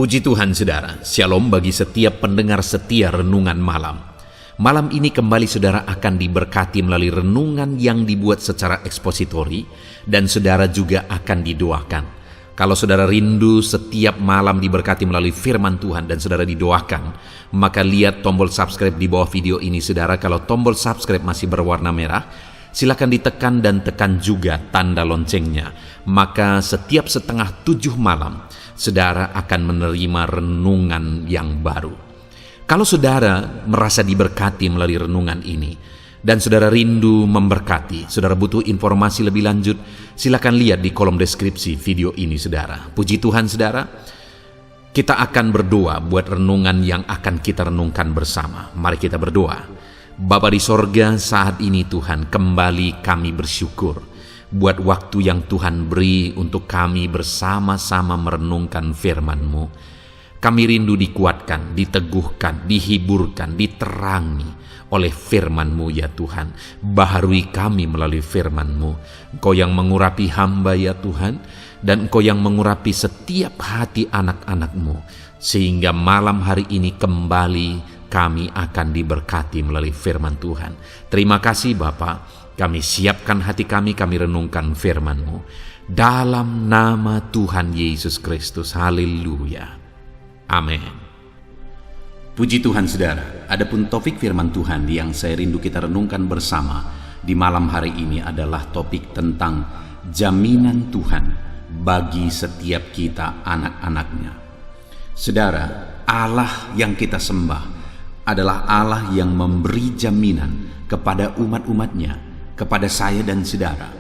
Puji Tuhan saudara, shalom bagi setiap pendengar setia renungan malam. Malam ini kembali saudara akan diberkati melalui renungan yang dibuat secara ekspositori dan saudara juga akan didoakan. Kalau saudara rindu setiap malam diberkati melalui firman Tuhan dan saudara didoakan, maka lihat tombol subscribe di bawah video ini saudara. Kalau tombol subscribe masih berwarna merah, silakan ditekan dan tekan juga tanda loncengnya. Maka setiap 6:30 malam, saudara akan menerima renungan yang baru. Kalau saudara merasa diberkati melalui renungan ini, dan saudara rindu memberkati, saudara butuh informasi lebih lanjut, silakan lihat di kolom deskripsi video ini saudara. Puji Tuhan saudara, kita akan berdoa buat renungan yang akan kita renungkan bersama. Mari kita berdoa. Bapa di sorga, saat ini Tuhan kembali kami bersyukur buat waktu yang Tuhan beri untuk kami bersama-sama merenungkan firman-Mu. Kami rindu dikuatkan, diteguhkan, dihiburkan, diterangi oleh firman-Mu ya Tuhan. Baharui kami melalui firman-Mu. Engkau yang mengurapi hamba ya Tuhan, dan Engkau yang mengurapi setiap hati anak-anak-Mu, sehingga malam hari ini kembali kami akan diberkati melalui firman Tuhan. Terima kasih Bapa. Kami siapkan hati kami renungkan firman-Mu. Dalam nama Tuhan Yesus Kristus. Haleluya. Amin. Puji Tuhan saudara, adapun topik firman Tuhan yang saya rindu kita renungkan bersama di malam hari ini adalah topik tentang jaminan Tuhan bagi setiap kita anak-anaknya. Saudara, Allah yang kita sembah adalah Allah yang memberi jaminan kepada umat-umatnya, kepada saya dan saudara.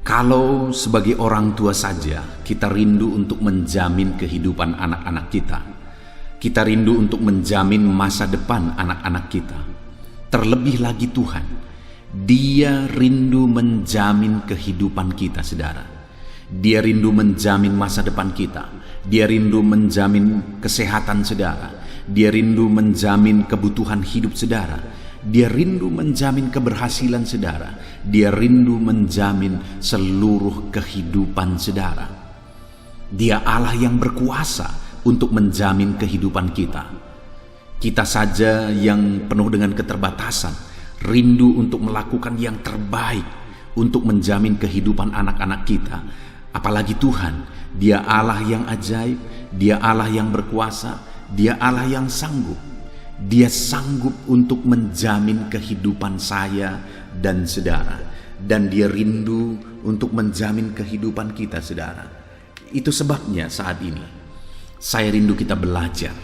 Kalau sebagai orang tua saja kita rindu untuk menjamin kehidupan anak-anak kita, kita rindu untuk menjamin masa depan anak-anak kita. Terlebih lagi Tuhan, Dia rindu menjamin kehidupan kita saudara. Dia rindu menjamin masa depan kita. Dia rindu menjamin kesehatan saudara. Dia rindu menjamin kebutuhan hidup saudara. Dia rindu menjamin keberhasilan saudara. Dia rindu menjamin seluruh kehidupan saudara. Dia Allah yang berkuasa untuk menjamin kehidupan kita. Kita saja yang penuh dengan keterbatasan, rindu untuk melakukan yang terbaik untuk menjamin kehidupan anak-anak kita. Apalagi Tuhan, Dia Allah yang ajaib, Dia Allah yang berkuasa, Dia Allah yang sanggup. Dia sanggup untuk menjamin kehidupan saya dan saudara. Dan Dia rindu untuk menjamin kehidupan kita saudara. Itu sebabnya saat ini saya rindu kita belajar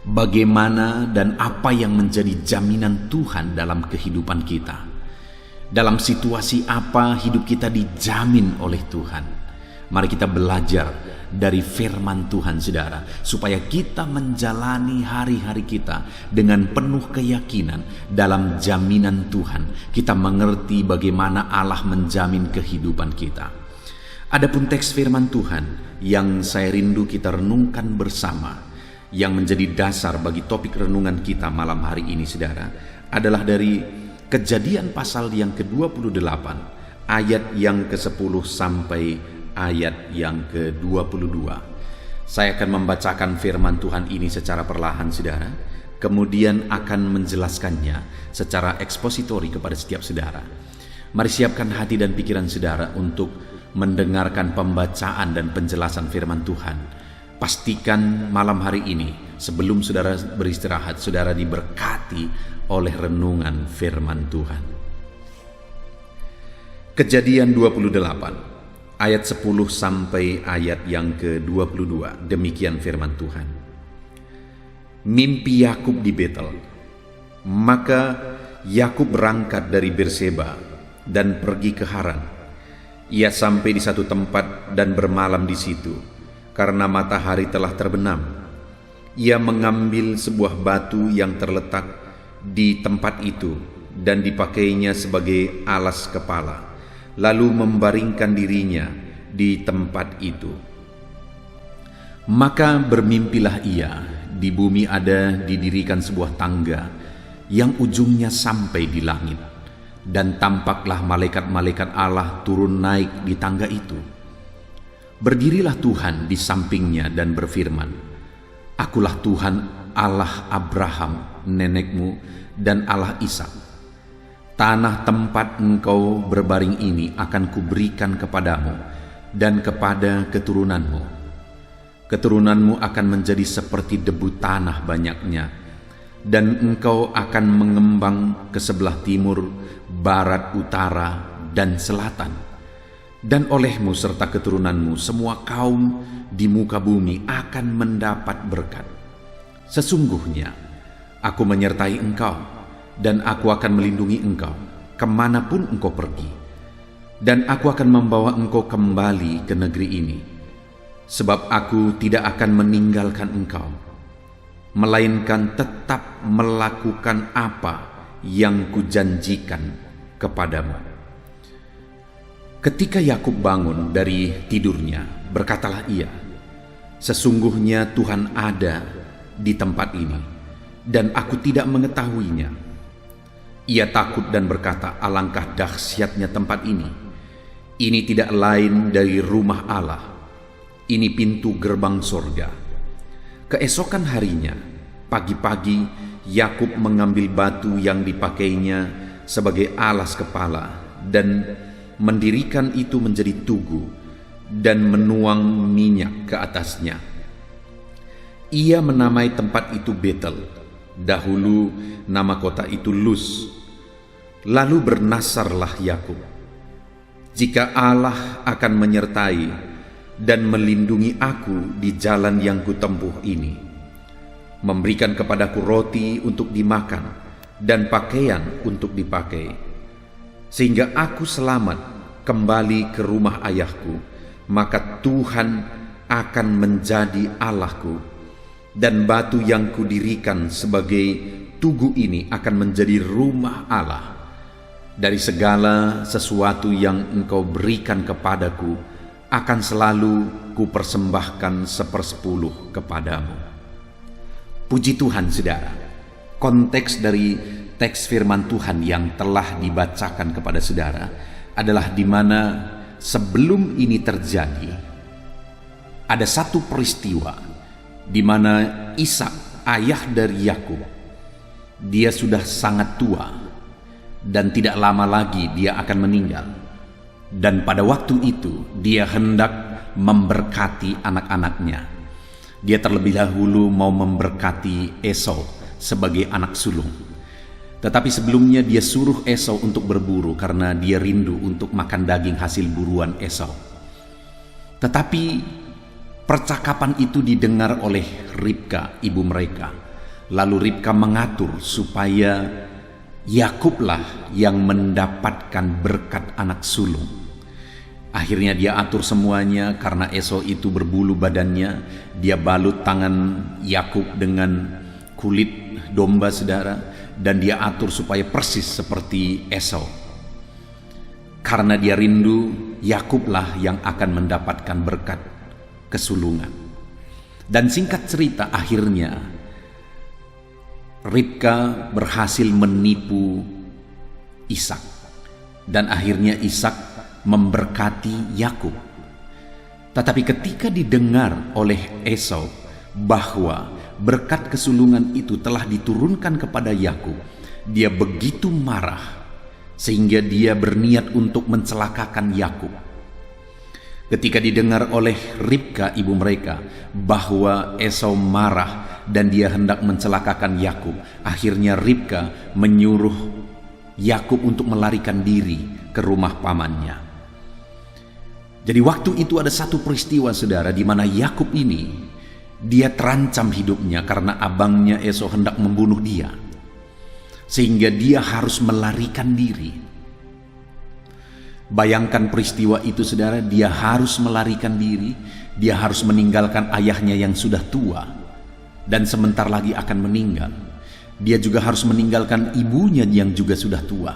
bagaimana dan apa yang menjadi jaminan Tuhan dalam kehidupan kita. Dalam situasi apa hidup kita dijamin oleh Tuhan. Mari kita belajar dari firman Tuhan saudara, supaya kita menjalani hari-hari kita dengan penuh keyakinan dalam jaminan Tuhan. Kita mengerti bagaimana Allah menjamin kehidupan kita. Adapun teks firman Tuhan yang saya rindu kita renungkan bersama, yang menjadi dasar bagi topik renungan kita malam hari ini saudara, adalah dari Kejadian pasal yang ke-28 ayat yang ke-10 sampai ayat yang ke-22. Saya akan membacakan firman Tuhan ini secara perlahan saudara, kemudian akan menjelaskannya secara ekspositori kepada setiap saudara. Mari siapkan hati dan pikiran saudara untuk mendengarkan pembacaan dan penjelasan firman Tuhan. Pastikan malam hari ini sebelum saudara beristirahat, saudara diberkati oleh renungan firman Tuhan. Kejadian 28 ayat 10 sampai ayat yang ke-22. Demikian firman Tuhan. Mimpi Yakub di Betel. Maka Yakub berangkat dari Berseba dan pergi ke Haran. Ia sampai di satu tempat dan bermalam di situ, karena matahari telah terbenam. Ia mengambil sebuah batu yang terletak di tempat itu dan dipakainya sebagai alas kepala, lalu membaringkan dirinya di tempat itu. Maka bermimpilah ia, di bumi ada didirikan sebuah tangga yang ujungnya sampai di langit, dan tampaklah malaikat-malaikat Allah turun naik di tangga itu. Berdirilah Tuhan di sampingnya dan berfirman, "Akulah Tuhan Allah Abraham, nenekmu, dan Allah Ishak. Tanah tempat engkau berbaring ini akan kuberikan kepadamu dan kepada keturunanmu. Keturunanmu akan menjadi seperti debu tanah banyaknya, dan engkau akan mengembang ke sebelah timur, barat, utara, dan selatan. Dan olehmu serta keturunanmu semua kaum di muka bumi akan mendapat berkat. Sesungguhnya aku menyertai engkau, dan aku akan melindungi engkau kemanapun engkau pergi. Dan aku akan membawa engkau kembali ke negeri ini, sebab aku tidak akan meninggalkan engkau, melainkan tetap melakukan apa yang kujanjikan kepadamu." Ketika Yakub bangun dari tidurnya, berkatalah ia, "Sesungguhnya Tuhan ada di tempat ini, dan aku tidak mengetahuinya." Ia takut dan berkata, "Alangkah dahsyatnya tempat ini. Ini tidak lain dari rumah Allah. Ini pintu gerbang sorga." Keesokan harinya, pagi-pagi, Yakub mengambil batu yang dipakainya sebagai alas kepala dan mendirikan itu menjadi tugu dan menuang minyak ke atasnya. Ia menamai tempat itu Betel. Dahulu nama kota itu Luz. Lalu bernasarlah Yakub, "Jika Allah akan menyertai dan melindungi aku di jalan yang kutempuh ini, memberikan kepadaku roti untuk dimakan dan pakaian untuk dipakai, sehingga aku selamat kembali ke rumah ayahku, maka Tuhan akan menjadi Allahku, dan batu yang kudirikan sebagai tugu ini akan menjadi rumah Allah. Dari segala sesuatu yang engkau berikan kepadaku akan selalu kupersembahkan 1/10 kepadamu." Puji Tuhan, saudara. Konteks dari teks firman Tuhan yang telah dibacakan kepada saudara adalah di mana sebelum ini terjadi, ada satu peristiwa di mana Ishak, ayah dari Yakub, dia sudah sangat tua dan tidak lama lagi dia akan meninggal. Dan pada waktu itu dia hendak memberkati anak-anaknya. Dia terlebih dahulu mau memberkati Esau sebagai anak sulung. Tetapi sebelumnya dia suruh Esau untuk berburu karena dia rindu untuk makan daging hasil buruan Esau. Tetapi percakapan itu didengar oleh Ribka, ibu mereka. Lalu Ribka mengatur supaya Yakublah yang mendapatkan berkat anak sulung. Akhirnya dia atur semuanya karena Esau itu berbulu badannya. Dia balut tangan Yakub dengan kulit domba, saudara, dan dia atur supaya persis seperti Esau. Karena dia rindu, Yakublah yang akan mendapatkan berkat kesulungan. Dan singkat cerita, akhirnya Ribka berhasil menipu Ishak, dan akhirnya Ishak memberkati Yakub. Tetapi ketika didengar oleh Esau bahwa berkat kesulungan itu telah diturunkan kepada Yakub, dia begitu marah sehingga dia berniat untuk mencelakakan Yakub. Ketika didengar oleh Ribka, ibu mereka, bahwa Esau marah dan dia hendak mencelakakan Yakub, akhirnya Ribka menyuruh Yakub untuk melarikan diri ke rumah pamannya. Jadi waktu itu ada satu peristiwa, saudara, di mana Yakub ini dia terancam hidupnya karena abangnya Esau hendak membunuh dia, sehingga dia harus melarikan diri. Bayangkan peristiwa itu, saudara. Dia harus melarikan diri, dia harus meninggalkan ayahnya yang sudah tua dan sebentar lagi akan meninggal. Dia juga harus meninggalkan ibunya yang juga sudah tua.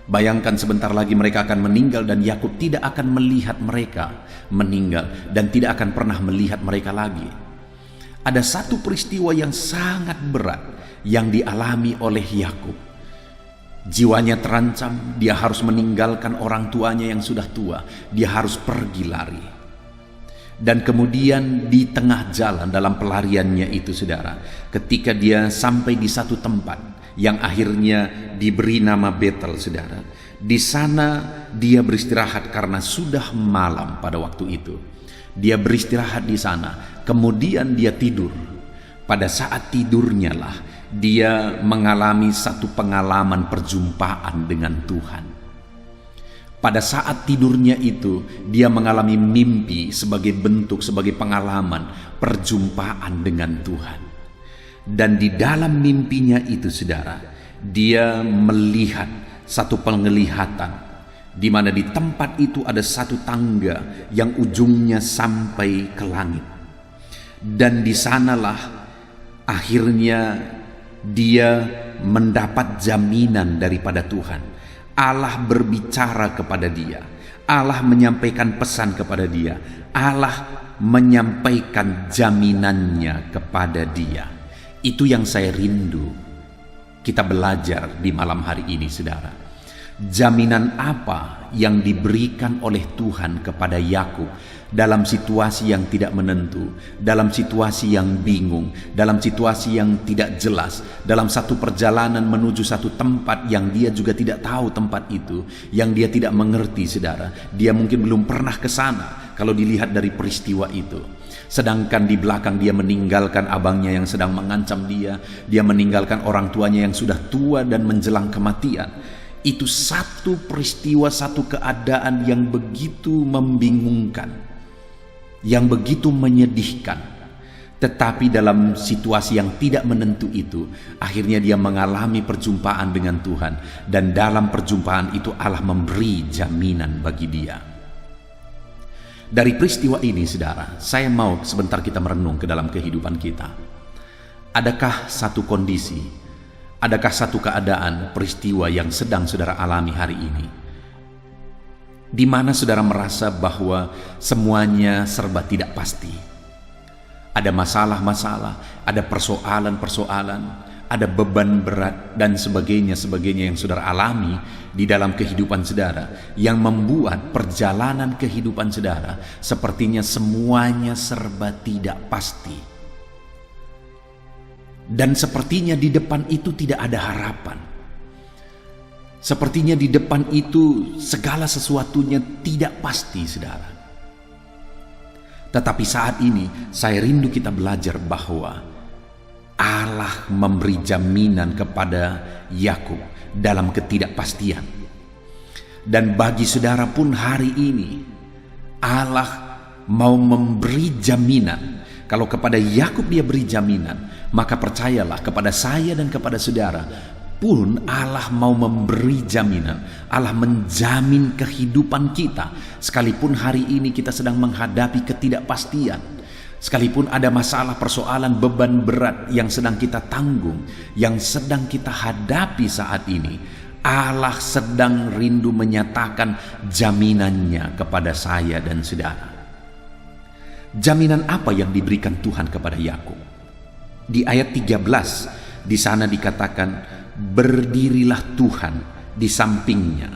Bayangkan sebentar lagi mereka akan meninggal, dan Yakub tidak akan melihat mereka meninggal dan tidak akan pernah melihat mereka lagi. Ada satu peristiwa yang sangat berat yang dialami oleh Yakub. Jiwanya terancam, dia harus meninggalkan orang tuanya yang sudah tua, dia harus pergi lari. Dan kemudian di tengah jalan dalam pelariannya itu saudara, ketika dia sampai di satu tempat yang akhirnya diberi nama Betel saudara, di sana dia beristirahat karena sudah malam pada waktu itu. Dia beristirahat di sana, kemudian dia tidur. Pada saat tidurnya lah dia mengalami satu pengalaman perjumpaan dengan Tuhan. Pada saat tidurnya itu, dia mengalami mimpi sebagai bentuk, sebagai pengalaman perjumpaan dengan Tuhan. Dan di dalam mimpinya itu saudara, dia melihat satu penglihatan, di mana di tempat itu ada satu tangga yang ujungnya sampai ke langit. Dan di sanalah akhirnya dia mendapat jaminan daripada Tuhan. Allah berbicara kepada dia, Allah menyampaikan pesan kepada dia, Allah menyampaikan jaminannya kepada dia. Itu yang saya rindu kita belajar di malam hari ini saudara. Jaminan apa yang diberikan oleh Tuhan kepada Yakub dalam situasi yang tidak menentu, dalam situasi yang bingung, dalam situasi yang tidak jelas, dalam satu perjalanan menuju satu tempat yang dia juga tidak tahu tempat itu, yang dia tidak mengerti saudara. Dia mungkin belum pernah ke sana kalau dilihat dari peristiwa itu. Sedangkan di belakang dia meninggalkan abangnya yang sedang mengancam dia meninggalkan orang tuanya yang sudah tua dan menjelang kematian. Itu satu peristiwa, satu keadaan yang begitu membingungkan, yang begitu menyedihkan. Tetapi dalam situasi yang tidak menentu itu, akhirnya dia mengalami perjumpaan dengan Tuhan. Dan dalam perjumpaan itu Allah memberi jaminan bagi dia. Dari peristiwa ini saudara, saya mau sebentar kita merenung ke dalam kehidupan kita. Adakah satu kondisi, adakah satu keadaan, peristiwa yang sedang saudara alami hari ini, di mana saudara merasa bahwa semuanya serba tidak pasti? Ada masalah-masalah, ada persoalan-persoalan, ada beban berat dan sebagainya yang saudara alami di dalam kehidupan saudara, yang membuat perjalanan kehidupan saudara sepertinya semuanya serba tidak pasti. Dan sepertinya di depan itu tidak ada harapan. Sepertinya di depan itu segala sesuatunya tidak pasti saudara. Tetapi saat ini saya rindu kita belajar bahwa Allah memberi jaminan kepada Yakub dalam ketidakpastian. Dan bagi saudara pun hari ini Allah mau memberi jaminan. Kalau kepada Yakub dia beri jaminan, maka percayalah kepada saya dan kepada saudara pun Allah mau memberi jaminan. Allah menjamin kehidupan kita. Sekalipun hari ini kita sedang menghadapi ketidakpastian, sekalipun ada masalah, persoalan, beban berat yang sedang kita tanggung, yang sedang kita hadapi saat ini, Allah sedang rindu menyatakan jaminannya kepada saya dan saudara. Jaminan apa yang diberikan Tuhan kepada Yakub? Di ayat 13 di sana dikatakan, berdirilah Tuhan di sampingnya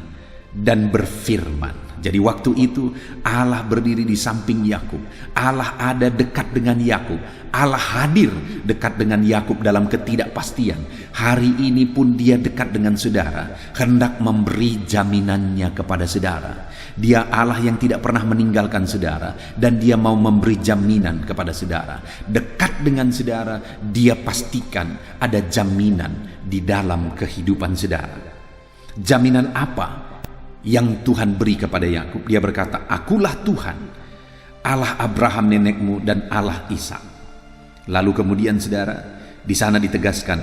dan berfirman. Jadi waktu itu Allah berdiri di samping Yakub. Allah ada dekat dengan Yakub. Allah hadir dekat dengan Yakub dalam ketidakpastian. Hari ini pun dia dekat dengan saudara, hendak memberi jaminannya kepada saudara. Dia Allah yang tidak pernah meninggalkan saudara, dan dia mau memberi jaminan kepada saudara. Dekat dengan saudara, dia pastikan ada jaminan di dalam kehidupan saudara. Jaminan apa yang Tuhan beri kepada Yakub? Dia berkata, akulah Tuhan, Allah Abraham nenekmu dan Allah Ishak. Lalu kemudian saudara, di sana ditegaskan,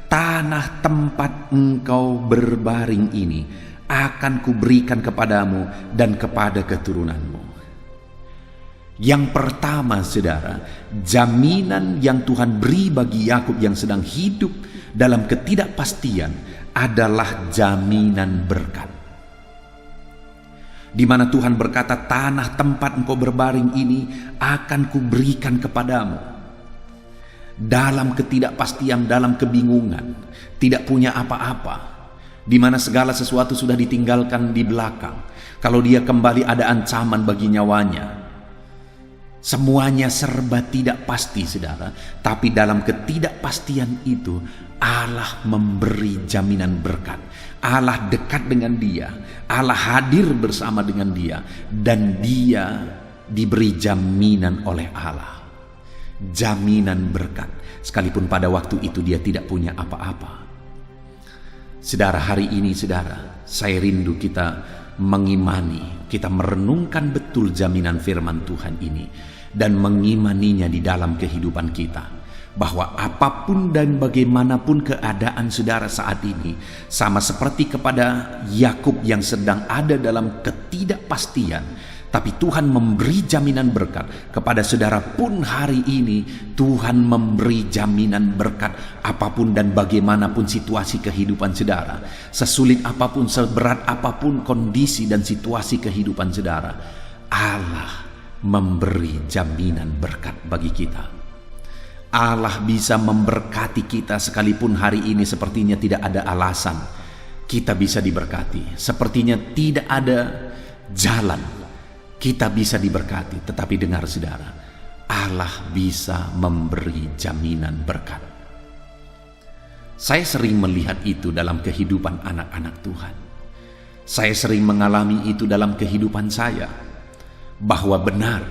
tanah tempat engkau berbaring ini akan kuberikan kepadamu dan kepada keturunanmu. Yang pertama saudara, jaminan yang Tuhan beri bagi Yakub yang sedang hidup dalam ketidakpastian adalah jaminan berkat. Di mana Tuhan berkata, tanah tempat engkau berbaring ini akan kuberikan kepadamu. Dalam ketidakpastian, dalam kebingungan, tidak punya apa-apa, di mana segala sesuatu sudah ditinggalkan di belakang. Kalau dia kembali ada ancaman bagi nyawanya. Semuanya serba tidak pasti, saudara. Tapi dalam ketidakpastian itu, Allah memberi jaminan berkat. Allah dekat dengan dia. Allah hadir bersama dengan dia. Dan dia diberi jaminan oleh Allah. Jaminan berkat. Sekalipun pada waktu itu dia tidak punya apa-apa. Saudara, hari ini saudara, saya rindu kita mengimani, kita merenungkan betul jaminan firman Tuhan ini dan mengimaninya di dalam kehidupan kita, bahwa apapun dan bagaimanapun keadaan saudara saat ini, sama seperti kepada Yakub yang sedang ada dalam ketidakpastian, tapi Tuhan memberi jaminan berkat kepada saudara pun hari ini. Tuhan memberi jaminan berkat apapun dan bagaimanapun situasi kehidupan saudara, sesulit apapun, seberat apapun kondisi dan situasi kehidupan saudara, Allah memberi jaminan berkat bagi kita. Allah bisa memberkati kita sekalipun hari ini sepertinya tidak ada alasan kita bisa diberkati, sepertinya tidak ada jalan kita bisa diberkati. Tetapi dengar saudara, Allah bisa memberi jaminan berkat. Saya sering melihat itu dalam kehidupan anak-anak Tuhan. Saya sering mengalami itu dalam kehidupan saya, bahwa benar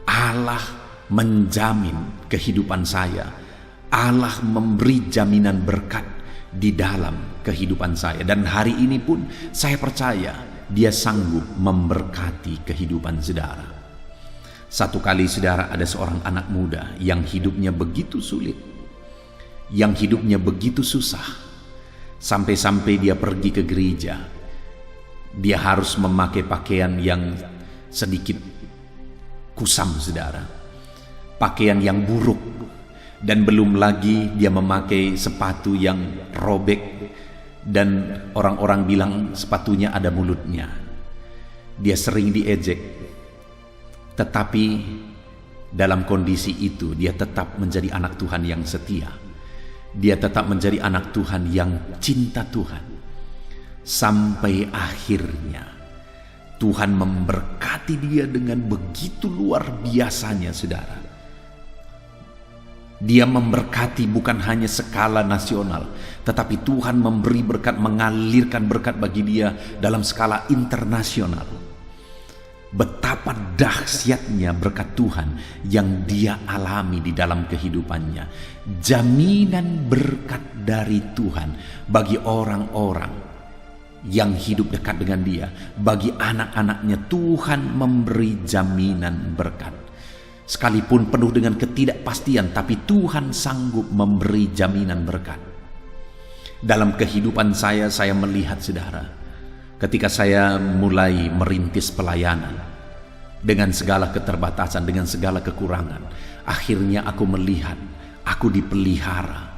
Allah menjamin kehidupan saya. Allah memberi jaminan berkat di dalam kehidupan saya. Dan hari ini pun saya percaya Dia sanggup memberkati kehidupan saudara. Satu kali saudara, ada seorang anak muda yang hidupnya begitu sulit, yang hidupnya begitu susah, sampai-sampai dia pergi ke gereja. Dia harus memakai pakaian yang sedikit kusam saudara, pakaian yang buruk, dan belum lagi dia memakai sepatu yang robek, dan orang-orang bilang sepatunya ada mulutnya. Dia sering diejek, tetapi dalam kondisi itu dia tetap menjadi anak Tuhan yang setia. Dia tetap menjadi anak Tuhan yang cinta Tuhan. Sampai akhirnya Tuhan memberkati dia dengan begitu luar biasanya saudara. Dia memberkati bukan hanya skala nasional, tetapi Tuhan memberi berkat, mengalirkan berkat bagi dia dalam skala internasional. Betapa dahsyatnya berkat Tuhan yang dia alami di dalam kehidupannya. Jaminan berkat dari Tuhan bagi orang-orang yang hidup dekat dengan dia. Bagi anak-anaknya Tuhan memberi jaminan berkat. Sekalipun penuh dengan ketidakpastian, tapi Tuhan sanggup memberi jaminan berkat. Dalam kehidupan saya melihat saudara, ketika saya mulai merintis pelayanan, dengan segala keterbatasan, dengan segala kekurangan, akhirnya aku melihat, aku dipelihara.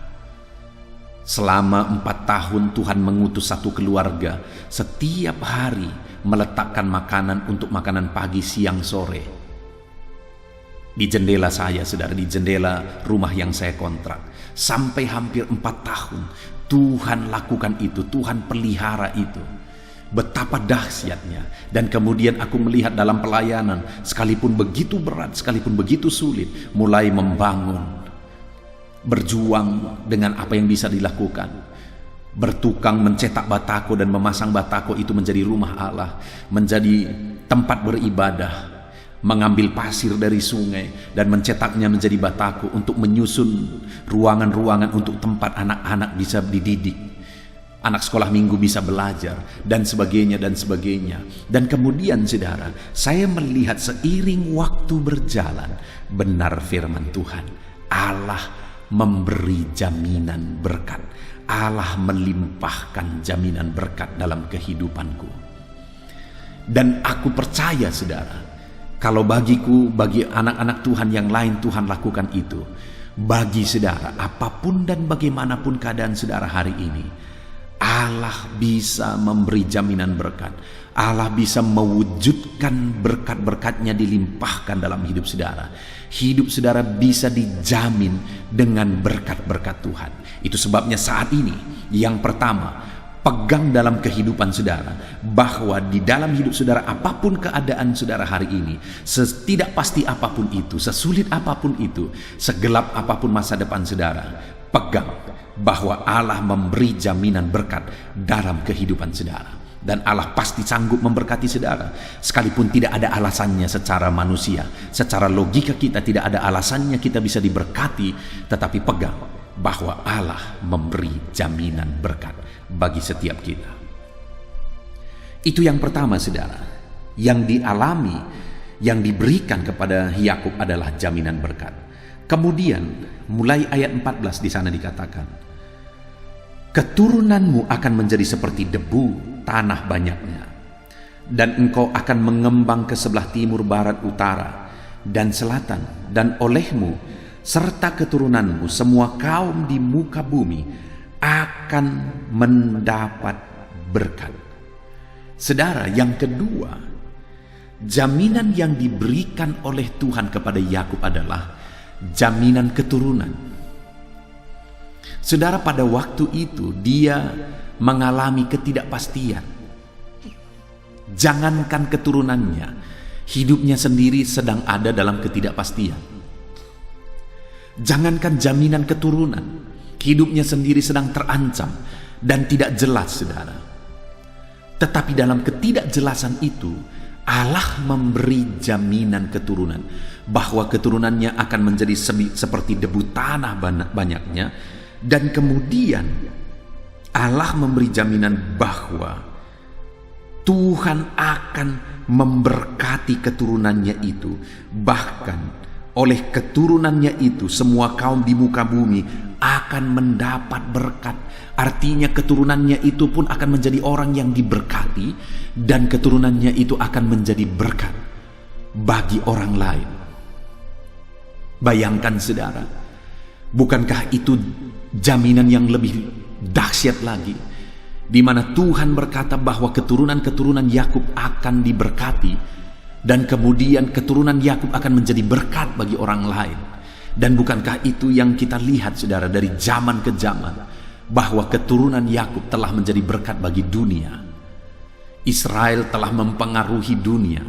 Selama 4 tahun Tuhan mengutus satu keluarga, setiap hari meletakkan makanan untuk makanan pagi, siang, sore, di jendela saya saudara, di jendela rumah yang saya kontrak. Sampai hampir 4 tahun Tuhan lakukan itu, Tuhan pelihara itu. Betapa dahsyatnya. Dan kemudian aku melihat dalam pelayanan, sekalipun begitu berat, sekalipun begitu sulit, mulai membangun, berjuang dengan apa yang bisa dilakukan. Bertukang mencetak batako dan memasang batako itu menjadi rumah Allah, menjadi tempat beribadah. Mengambil pasir dari sungai dan mencetaknya menjadi batako untuk menyusun ruangan-ruangan untuk tempat anak-anak bisa dididik, anak sekolah minggu bisa belajar, dan sebagainya dan sebagainya. Dan kemudian saudara, saya melihat seiring waktu berjalan, benar firman Tuhan, Allah memberi jaminan berkat. Allah melimpahkan jaminan berkat dalam kehidupanku. Dan aku percaya saudara, kalau bagiku, bagi anak-anak Tuhan yang lain, Tuhan lakukan itu. Bagi saudara, apapun dan bagaimanapun keadaan saudara hari ini, Allah bisa memberi jaminan berkat. Allah bisa mewujudkan berkat-berkatnya dilimpahkan dalam hidup saudara. Hidup saudara bisa dijamin dengan berkat-berkat Tuhan. Itu sebabnya saat ini, yang pertama, pegang dalam kehidupan saudara, bahwa di dalam hidup saudara, apapun keadaan saudara hari ini, setidak pasti apapun itu, sesulit apapun itu, segelap apapun masa depan saudara, pegang bahwa Allah memberi jaminan berkat dalam kehidupan saudara. Dan Allah pasti sanggup memberkati saudara, sekalipun tidak ada alasannya secara manusia, secara logika kita tidak ada alasannya kita bisa diberkati, tetapi pegang bahwa Allah memberi jaminan berkat bagi setiap kita. Itu yang pertama saudara, yang dialami, yang diberikan kepada Yakub adalah jaminan berkat. Kemudian mulai ayat 14 di sana dikatakan, keturunanmu akan menjadi seperti debu tanah banyaknya, dan engkau akan mengembang ke sebelah timur, barat, utara, dan selatan, dan olehmu serta keturunanmu semua kaum di muka bumi akan mendapat berkat. Saudara, yang kedua, jaminan yang diberikan oleh Tuhan kepada Yakub adalah jaminan keturunan. Saudara, pada waktu itu dia mengalami ketidakpastian. Jangankan keturunannya, hidupnya sendiri sedang ada dalam ketidakpastian. Jangankan jaminan keturunan, hidupnya sendiri sedang terancam dan tidak jelas, saudara. Tetapi dalam ketidakjelasan itu, Allah memberi jaminan keturunan, bahwa keturunannya akan menjadi seperti debu tanah banyaknya. Dan kemudian Allah memberi jaminan bahwa Tuhan akan memberkati keturunannya itu. Bahkan oleh keturunannya itu semua kaum di muka bumi akan mendapat berkat. Artinya keturunannya itu pun akan menjadi orang yang diberkati, dan keturunannya itu akan menjadi berkat bagi orang lain. Bayangkan saudara, bukankah itu jaminan yang lebih dahsyat lagi, di mana Tuhan berkata bahwa keturunan-keturunan Yakub akan diberkati, dan kemudian keturunan Yakub akan menjadi berkat bagi orang lain. Dan bukankah itu yang kita lihat saudara dari zaman ke zaman, bahwa keturunan Yakub telah menjadi berkat bagi dunia. Israel telah mempengaruhi dunia.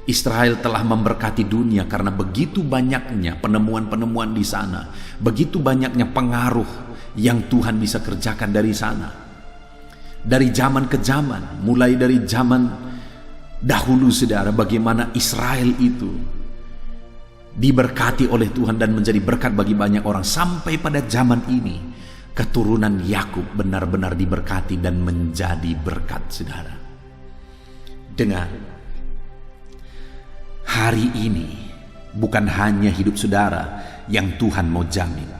Israel telah memberkati dunia karena begitu banyaknya penemuan-penemuan di sana, begitu banyaknya pengaruh yang Tuhan bisa kerjakan dari sana. Dari zaman ke zaman, mulai dari zaman dahulu saudara, bagaimana Israel itu diberkati oleh Tuhan dan menjadi berkat bagi banyak orang, sampai pada zaman ini keturunan Yakub benar-benar diberkati dan menjadi berkat saudara. Dengar, hari ini bukan hanya hidup saudara yang Tuhan mau jamin,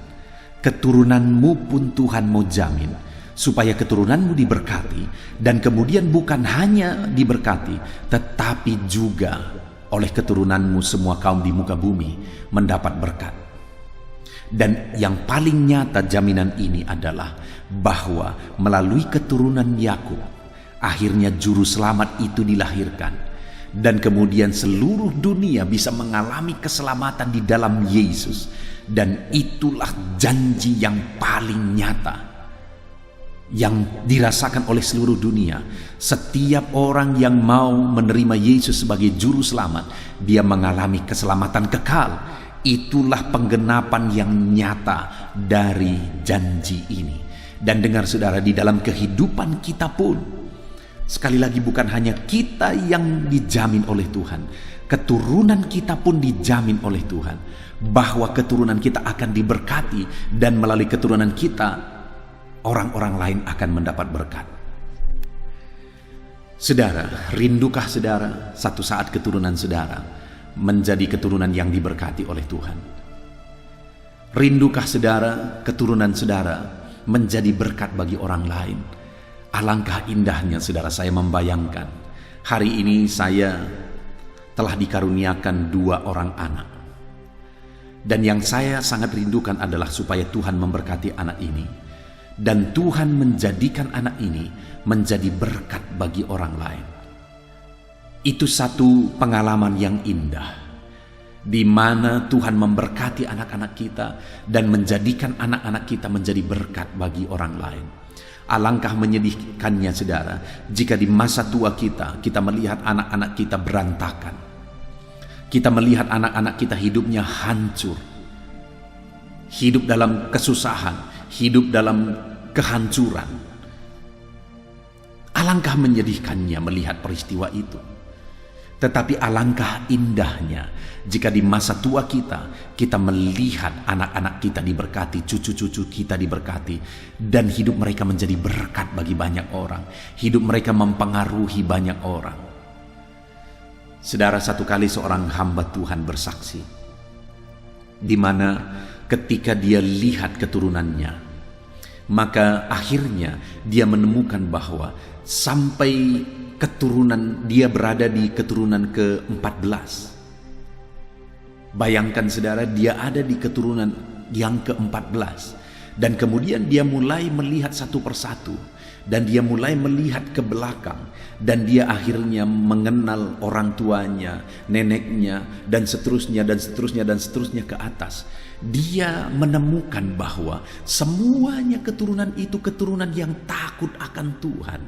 keturunanmu pun Tuhan mau jamin, supaya keturunanmu diberkati. Dan kemudian bukan hanya diberkati, tetapi juga oleh keturunanmu semua kaum di muka bumi mendapat berkat. Dan yang paling nyata jaminan ini adalah bahwa melalui keturunan Yakub akhirnya juru selamat itu dilahirkan, dan kemudian seluruh dunia bisa mengalami keselamatan di dalam Yesus. Dan itulah janji yang paling nyata yang dirasakan oleh seluruh dunia. Setiap orang yang mau menerima Yesus sebagai juru selamat, dia mengalami keselamatan kekal. Itulah penggenapan yang nyata dari janji ini. Dan dengar saudara, di dalam kehidupan kita pun, sekali lagi bukan hanya kita yang dijamin oleh Tuhan, keturunan kita pun dijamin oleh Tuhan, bahwa keturunan kita akan diberkati, dan melalui keturunan kita orang-orang lain akan mendapat berkat. Saudara, rindukah saudara satu saat keturunan saudara menjadi keturunan yang diberkati oleh Tuhan? Rindukah saudara keturunan saudara menjadi berkat bagi orang lain? Alangkah indahnya saudara, saya membayangkan hari ini saya telah dikaruniakan 2 orang anak. Dan yang saya sangat rindukan adalah supaya Tuhan memberkati anak ini, dan Tuhan menjadikan anak ini menjadi berkat bagi orang lain. Itu satu pengalaman yang indah, di mana Tuhan memberkati anak-anak kita dan menjadikan anak-anak kita menjadi berkat bagi orang lain. Alangkah menyedihkannya saudara, jika di masa tua kita melihat anak-anak kita berantakan. Kita melihat anak-anak kita hidupnya hancur. Hidup dalam kesusahan, hidup dalam kehancuran. Alangkah menyedihkannya melihat peristiwa itu. Tetapi alangkah indahnya jika di masa tua kita melihat anak-anak kita diberkati, cucu-cucu kita diberkati, dan hidup mereka menjadi berkat bagi banyak orang. Hidup mereka mempengaruhi banyak orang. Saudara, satu kali seorang hamba Tuhan bersaksi, di mana ketika dia lihat keturunannya, maka akhirnya dia menemukan bahwa sampai keturunan dia berada di keturunan ke-14. Bayangkan saudara, dia ada di keturunan yang ke-14, dan kemudian dia mulai melihat satu persatu, dan dia mulai melihat ke belakang, dan dia akhirnya mengenal orang tuanya, neneknya, dan seterusnya dan seterusnya dan seterusnya ke atas. Dia menemukan bahwa semuanya keturunan itu keturunan yang takut akan Tuhan,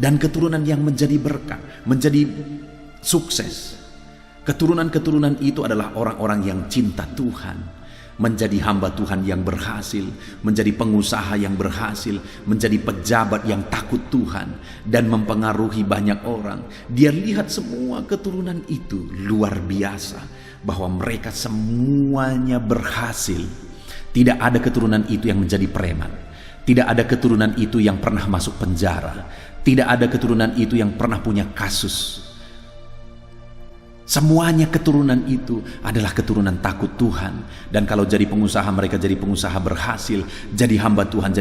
dan keturunan yang menjadi berkat, menjadi sukses. Keturunan-keturunan itu adalah orang-orang yang cinta Tuhan, menjadi hamba Tuhan yang berhasil, menjadi pengusaha yang berhasil, menjadi pejabat yang takut Tuhan, dan mempengaruhi banyak orang. Dia lihat semua keturunan itu luar biasa, bahwa mereka semuanya berhasil. Tidak ada keturunan itu yang menjadi preman. Tidak ada keturunan itu yang pernah masuk penjara. Tidak ada keturunan itu yang pernah punya kasus. Semuanya keturunan itu adalah keturunan takut Tuhan. Dan kalau jadi pengusaha, mereka jadi pengusaha berhasil. Jadi hamba Tuhan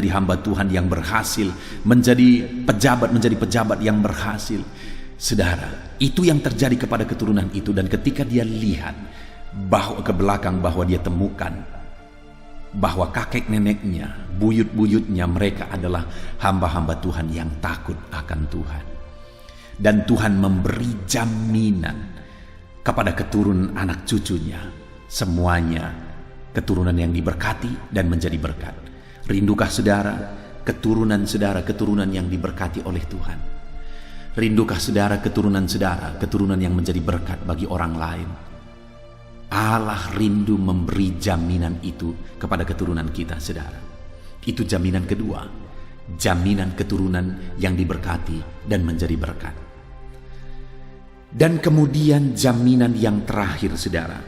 yang berhasil. Menjadi pejabat yang berhasil. Saudara, itu yang terjadi kepada keturunan itu. Dan ketika dia lihat bahwa ke belakang, bahwa dia temukan bahwa kakek neneknya, buyut-buyutnya, mereka adalah hamba-hamba Tuhan yang takut akan Tuhan. Dan Tuhan memberi jaminan kepada keturunan anak cucunya, semuanya keturunan yang diberkati dan menjadi berkat. Rindukah saudara keturunan yang diberkati oleh Tuhan? Rindukah saudara keturunan yang menjadi berkat bagi orang lain? Allah rindu memberi jaminan itu kepada keturunan kita, saudara. Itu jaminan kedua, jaminan keturunan yang diberkati dan menjadi berkat. Dan kemudian jaminan yang terakhir, saudara,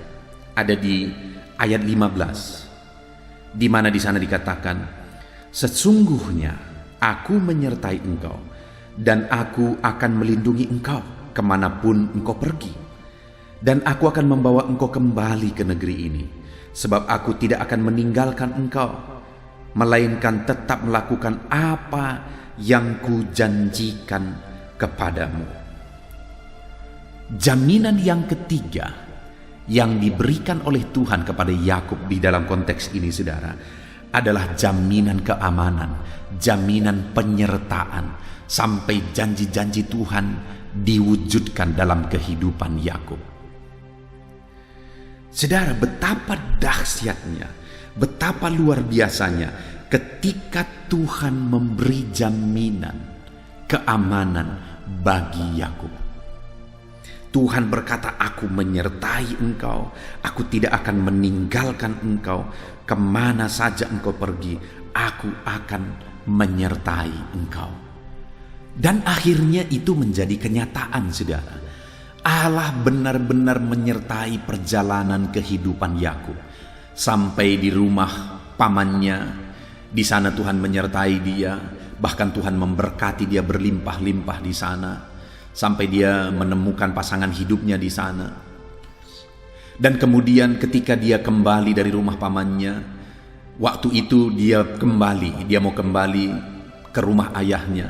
ada di ayat 15, di mana di sana dikatakan, sesungguhnya aku menyertai engkau, dan aku akan melindungi engkau kemanapun engkau pergi, dan aku akan membawa engkau kembali ke negeri ini, sebab aku tidak akan meninggalkan engkau, melainkan tetap melakukan apa yang kujanjikan kepadamu. Jaminan yang ketiga yang diberikan oleh Tuhan kepada Yakub di dalam konteks ini, saudara, adalah jaminan keamanan, jaminan penyertaan, sampai janji-janji Tuhan diwujudkan dalam kehidupan Yakub. Saudara, betapa dahsyatnya, betapa luar biasanya ketika Tuhan memberi jaminan keamanan bagi Yakub. Tuhan berkata, aku menyertai engkau, aku tidak akan meninggalkan engkau, kemana saja engkau pergi, aku akan menyertai engkau. Dan akhirnya itu menjadi kenyataan, saudara. Allah benar-benar menyertai perjalanan kehidupan Yakub. Sampai di rumah pamannya, di sana Tuhan menyertai dia, bahkan Tuhan memberkati dia berlimpah-limpah di sana. Sampai dia menemukan pasangan hidupnya di sana. Dan kemudian ketika dia kembali dari rumah pamannya, waktu itu dia mau kembali ke rumah ayahnya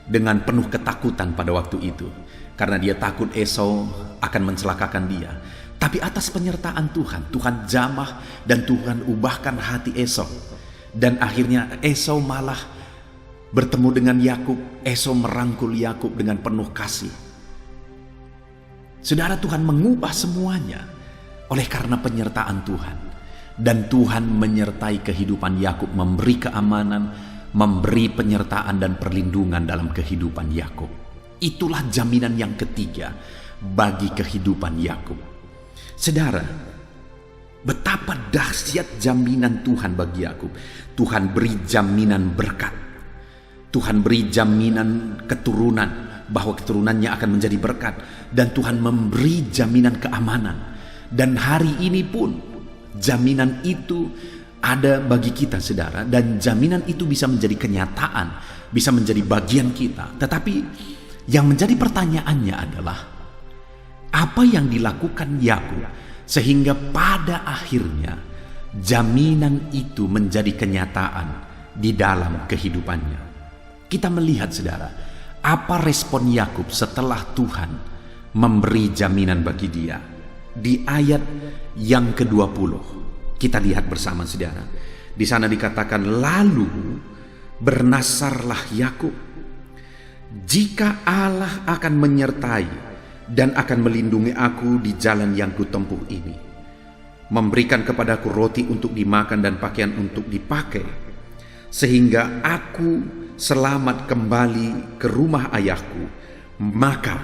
dengan penuh ketakutan pada waktu itu, karena dia takut Esau akan mencelakakan dia. Tapi atas penyertaan Tuhan jamah dan Tuhan ubahkan hati Esau, dan akhirnya Esau malah bertemu dengan Yakub. Esau merangkul Yakub dengan penuh kasih. Saudara, Tuhan mengubah semuanya oleh karena penyertaan Tuhan. Dan Tuhan menyertai kehidupan Yakub, memberi keamanan, memberi penyertaan dan perlindungan dalam kehidupan Yakub. Itulah jaminan yang ketiga bagi kehidupan Yakub. Saudara, betapa dahsyat jaminan Tuhan bagi Yakub. Tuhan beri jaminan berkat. Tuhan beri jaminan keturunan, bahwa keturunannya akan menjadi berkat. Dan Tuhan memberi jaminan keamanan. Dan hari ini pun jaminan itu ada bagi kita, saudara. Dan jaminan itu bisa menjadi kenyataan, bisa menjadi bagian kita. Tetapi yang menjadi pertanyaannya adalah, apa yang dilakukan Yakub sehingga pada akhirnya jaminan itu menjadi kenyataan di dalam kehidupannya? Kita melihat, saudara, apa respon Yakub setelah Tuhan memberi jaminan bagi dia. Di ayat yang ke-20 kita lihat bersama, saudara. Di sana dikatakan, lalu bernasarlah Yakub, jika Allah akan menyertai dan akan melindungi aku di jalan yang kutempuh ini, memberikan kepadaku roti untuk dimakan dan pakaian untuk dipakai, sehingga aku selamat kembali ke rumah ayahku. Maka,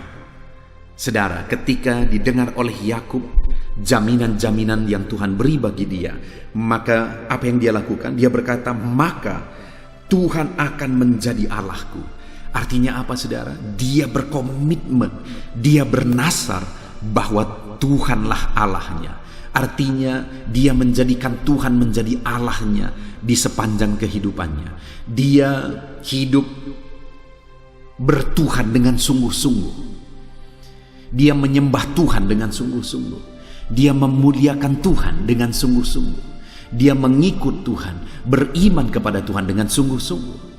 saudara, ketika didengar oleh Yakub jaminan-jaminan yang Tuhan beri bagi dia, maka apa yang dia lakukan? Dia berkata, maka Tuhan akan menjadi Allahku. Artinya apa, saudara? Dia berkomitmen, dia bernasar bahwa Tuhanlah Allahnya. Artinya dia menjadikan Tuhan menjadi Allahnya di sepanjang kehidupannya. Dia hidup bertuhan dengan sungguh-sungguh. Dia menyembah Tuhan dengan sungguh-sungguh. Dia memuliakan Tuhan dengan sungguh-sungguh. Dia mengikut Tuhan, beriman kepada Tuhan dengan sungguh-sungguh.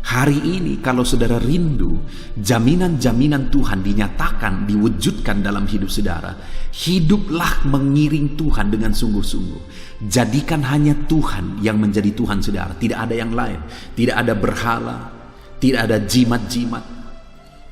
Hari ini kalau saudara rindu jaminan-jaminan Tuhan dinyatakan, diwujudkan dalam hidup saudara, hiduplah mengiring Tuhan dengan sungguh-sungguh. Jadikan hanya Tuhan yang menjadi Tuhan saudara, tidak ada yang lain. Tidak ada berhala, tidak ada jimat-jimat,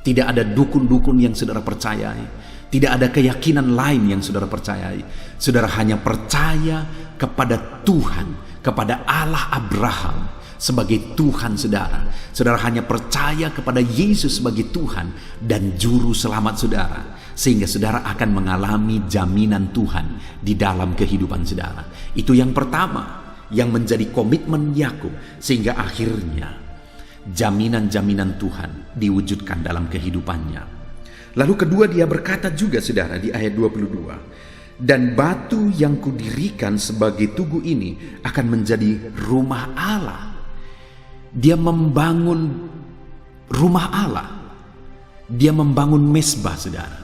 tidak ada dukun-dukun yang saudara percayai, tidak ada keyakinan lain yang saudara percayai. Saudara hanya percaya kepada Tuhan, kepada Allah Abraham sebagai Tuhan saudara. Saudara hanya percaya kepada Yesus sebagai Tuhan dan Juru Selamat saudara, sehingga saudara akan mengalami jaminan Tuhan di dalam kehidupan saudara. Itu yang pertama yang menjadi komitmen Yakub, sehingga akhirnya jaminan-jaminan Tuhan diwujudkan dalam kehidupannya. Lalu kedua, dia berkata juga, saudara, di ayat 22, dan batu yang kudirikan sebagai tugu ini akan menjadi rumah Allah. Dia membangun rumah Allah. Dia membangun mezbah, saudara.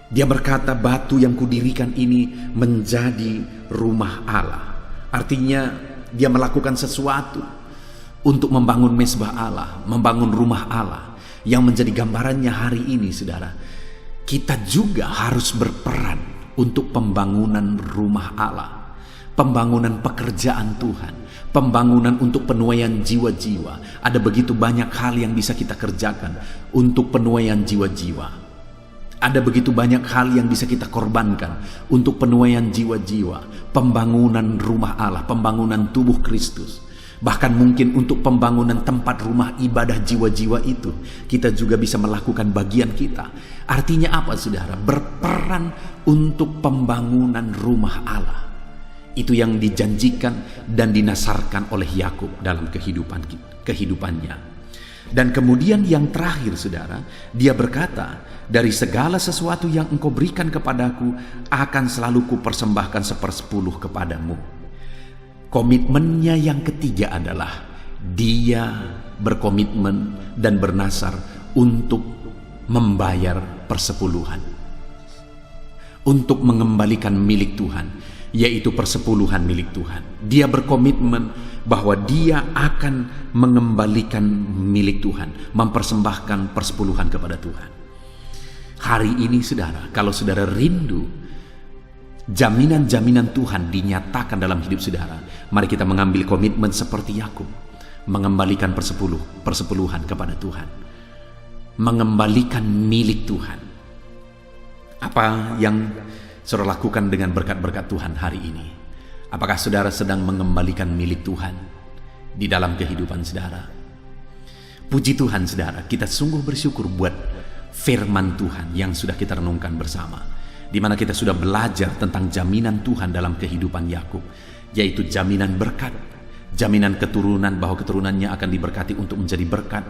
Dia berkata, batu yang kudirikan ini menjadi rumah Allah. Artinya dia melakukan sesuatu untuk membangun mezbah Allah, membangun rumah Allah, yang menjadi gambarannya hari ini, saudara. Kita juga harus berperan untuk pembangunan rumah Allah, pembangunan pekerjaan Tuhan, pembangunan untuk penuaian jiwa-jiwa. Ada begitu banyak hal yang bisa kita kerjakan untuk penuaian jiwa-jiwa. Ada begitu banyak hal yang bisa kita korbankan untuk penuaian jiwa-jiwa, pembangunan rumah Allah, pembangunan tubuh Kristus. Bahkan mungkin untuk pembangunan tempat rumah ibadah jiwa-jiwa itu, kita juga bisa melakukan bagian kita. Artinya apa, saudara? Berperan untuk pembangunan rumah Allah. Itu yang dijanjikan dan dinasarkan oleh Yakub dalam kehidupannya. Dan kemudian yang terakhir, saudara, dia berkata, dari segala sesuatu yang engkau berikan kepadaku, akan selalu kupersembahkan 1/10 kepadamu. Komitmennya yang ketiga adalah dia berkomitmen dan bernasar untuk membayar persepuluhan, untuk mengembalikan milik Tuhan, yaitu persepuluhan milik Tuhan. Dia berkomitmen bahwa dia akan mengembalikan milik Tuhan, mempersembahkan persepuluhan kepada Tuhan. Hari ini, saudara, kalau saudara rindu jaminan-jaminan Tuhan dinyatakan dalam hidup saudara, mari kita mengambil komitmen seperti Yakub, mengembalikan persepuluhan kepada Tuhan, mengembalikan milik Tuhan. Apa yang saudara lakukan dengan berkat-berkat Tuhan hari ini? Apakah saudara sedang mengembalikan milik Tuhan? di dalam kehidupan saudara. Puji Tuhan saudara, kita sungguh bersyukur buat firman Tuhan yang sudah kita renungkan bersama, di mana kita sudah belajar tentang jaminan Tuhan dalam kehidupan Yakub, yaitu jaminan berkat, jaminan keturunan bahwa keturunannya akan diberkati untuk menjadi berkat,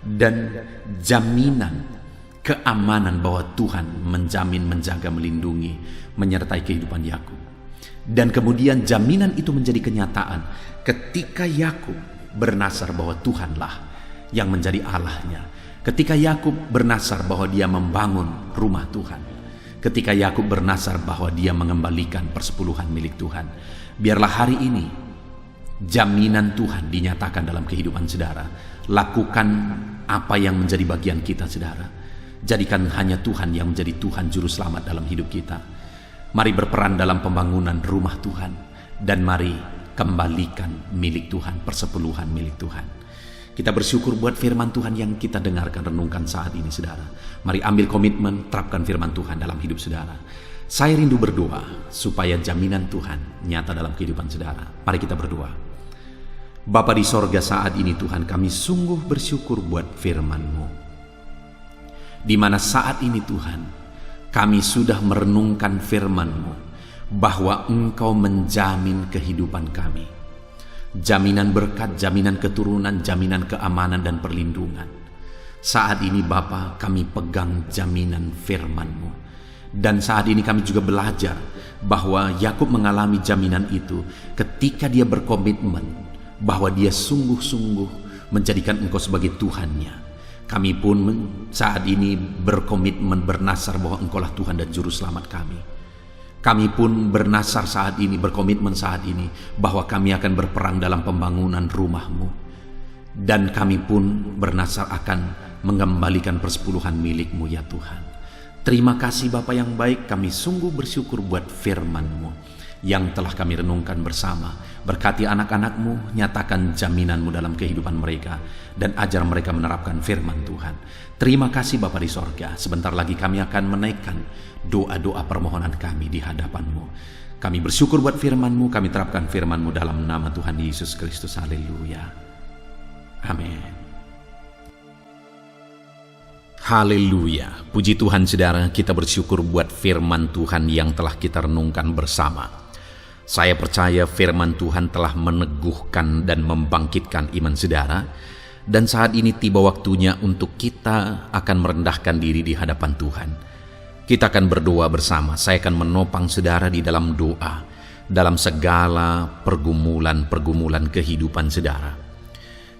dan jaminan keamanan bahwa Tuhan menjamin, menjaga, melindungi, menyertai kehidupan Yakub. Dan kemudian jaminan itu menjadi kenyataan ketika Yakub bernasar bahwa Tuhanlah yang menjadi Allahnya. Ketika Yakub bernasar bahwa dia membangun rumah Tuhan. Ketika Yakub bernasar bahwa dia mengembalikan persepuluhan milik Tuhan. Biarlah hari ini jaminan Tuhan dinyatakan dalam kehidupan saudara. Lakukan apa yang menjadi bagian kita saudara. Jadikan hanya Tuhan yang menjadi Tuhan juru selamat dalam hidup kita. Mari berperan dalam pembangunan rumah Tuhan, dan mari kembalikan milik Tuhan, persepuluhan milik Tuhan. Kita bersyukur buat firman Tuhan yang kita dengarkan, renungkan saat ini saudara. Mari ambil komitmen, terapkan firman Tuhan dalam hidup saudara. Saya rindu berdoa supaya jaminan Tuhan nyata dalam kehidupan saudara. Mari kita berdoa. Bapa di sorga, saat ini Tuhan, kami sungguh bersyukur buat firman-Mu, di mana saat ini Tuhan, kami sudah merenungkan firman-Mu bahwa Engkau menjamin kehidupan kami. Jaminan berkat, jaminan keturunan, jaminan keamanan dan perlindungan. Saat ini Bapa, kami pegang jaminan firman-Mu. Dan saat ini kami juga belajar bahwa Yakub mengalami jaminan itu ketika dia berkomitmen bahwa dia sungguh-sungguh menjadikan Engkau sebagai Tuhannya. Kami pun saat ini berkomitmen, bernasar bahwa Engkaulah Tuhan dan Juru Selamat kami. Kami pun bernasar saat ini, berkomitmen saat ini, bahwa kami akan berperang dalam pembangunan rumah-Mu. Dan kami pun bernasar akan mengembalikan persepuluhan milik-Mu ya Tuhan. Terima kasih Bapa yang baik, kami sungguh bersyukur buat firman-Mu yang telah kami renungkan bersama. Berkati anak-anak-Mu, nyatakan jaminan-Mu dalam kehidupan mereka, dan ajar mereka menerapkan firman Tuhan. Terima kasih Bapa di sorga. Sebentar lagi kami akan menaikkan doa-doa permohonan kami di hadapan-Mu. Kami bersyukur buat firman-Mu, kami terapkan firman-Mu dalam nama Tuhan Yesus Kristus. Haleluya. Amin. Haleluya. Puji Tuhan saudara, kita bersyukur buat firman Tuhan yang telah kita renungkan bersama. Saya percaya firman Tuhan telah meneguhkan dan membangkitkan iman saudara. Dan saat ini tiba waktunya untuk kita akan merendahkan diri di hadapan Tuhan. Kita akan berdoa bersama. Saya akan menopang saudara di dalam doa, dalam segala pergumulan-pergumulan kehidupan saudara.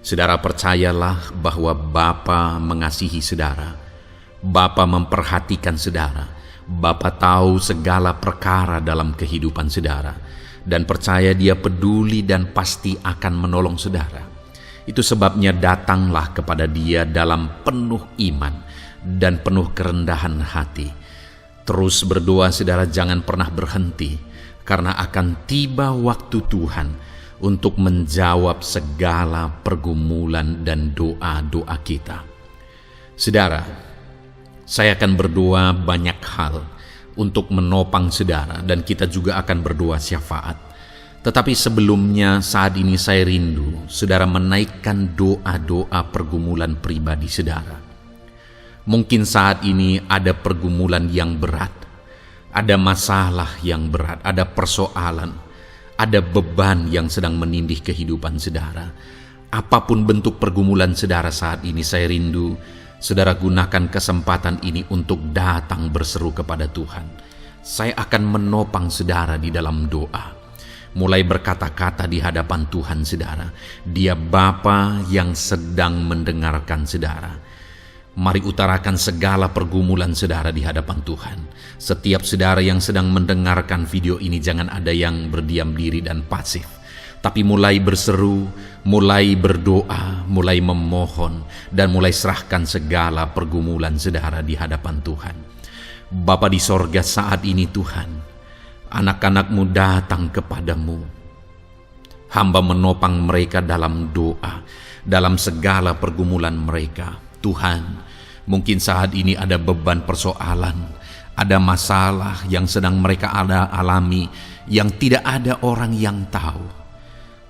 Saudara percayalah bahwa Bapa mengasihi saudara. Bapa memperhatikan saudara. Bapa tahu segala perkara dalam kehidupan saudara. Dan percaya Dia peduli dan pasti akan menolong saudara. Itu sebabnya datanglah kepada Dia dalam penuh iman dan penuh kerendahan hati. Terus berdoa saudara, jangan pernah berhenti, karena akan tiba waktu Tuhan untuk menjawab segala pergumulan dan doa-doa kita. Saudara, saya akan berdoa banyak hal untuk menopang saudara, dan kita juga akan berdoa syafaat. Tetapi sebelumnya saat ini saya rindu saudara menaikkan doa-doa pergumulan pribadi saudara. Mungkin saat ini ada pergumulan yang berat, ada masalah yang berat, ada persoalan, ada beban yang sedang menindih kehidupan saudara. Apapun bentuk pergumulan saudara saat ini, saya rindu saudara gunakan kesempatan ini untuk datang berseru kepada Tuhan. Saya akan menopang saudara di dalam doa. Mulai berkata-kata di hadapan Tuhan saudara. Dia Bapa yang sedang mendengarkan saudara. Mari utarakan segala pergumulan saudara di hadapan Tuhan. Setiap saudara yang sedang mendengarkan video ini, jangan ada yang berdiam diri dan pasif, tapi mulai berseru, mulai berdoa, mulai memohon, dan mulai serahkan segala pergumulan saudara di hadapan Tuhan. Bapa di sorga, saat ini Tuhan, anak-anak-Mu datang kepada-Mu. Hamba menopang mereka dalam doa, dalam segala pergumulan mereka. Tuhan, mungkin saat ini ada beban persoalan, ada masalah yang sedang mereka alami, yang tidak ada orang yang tahu.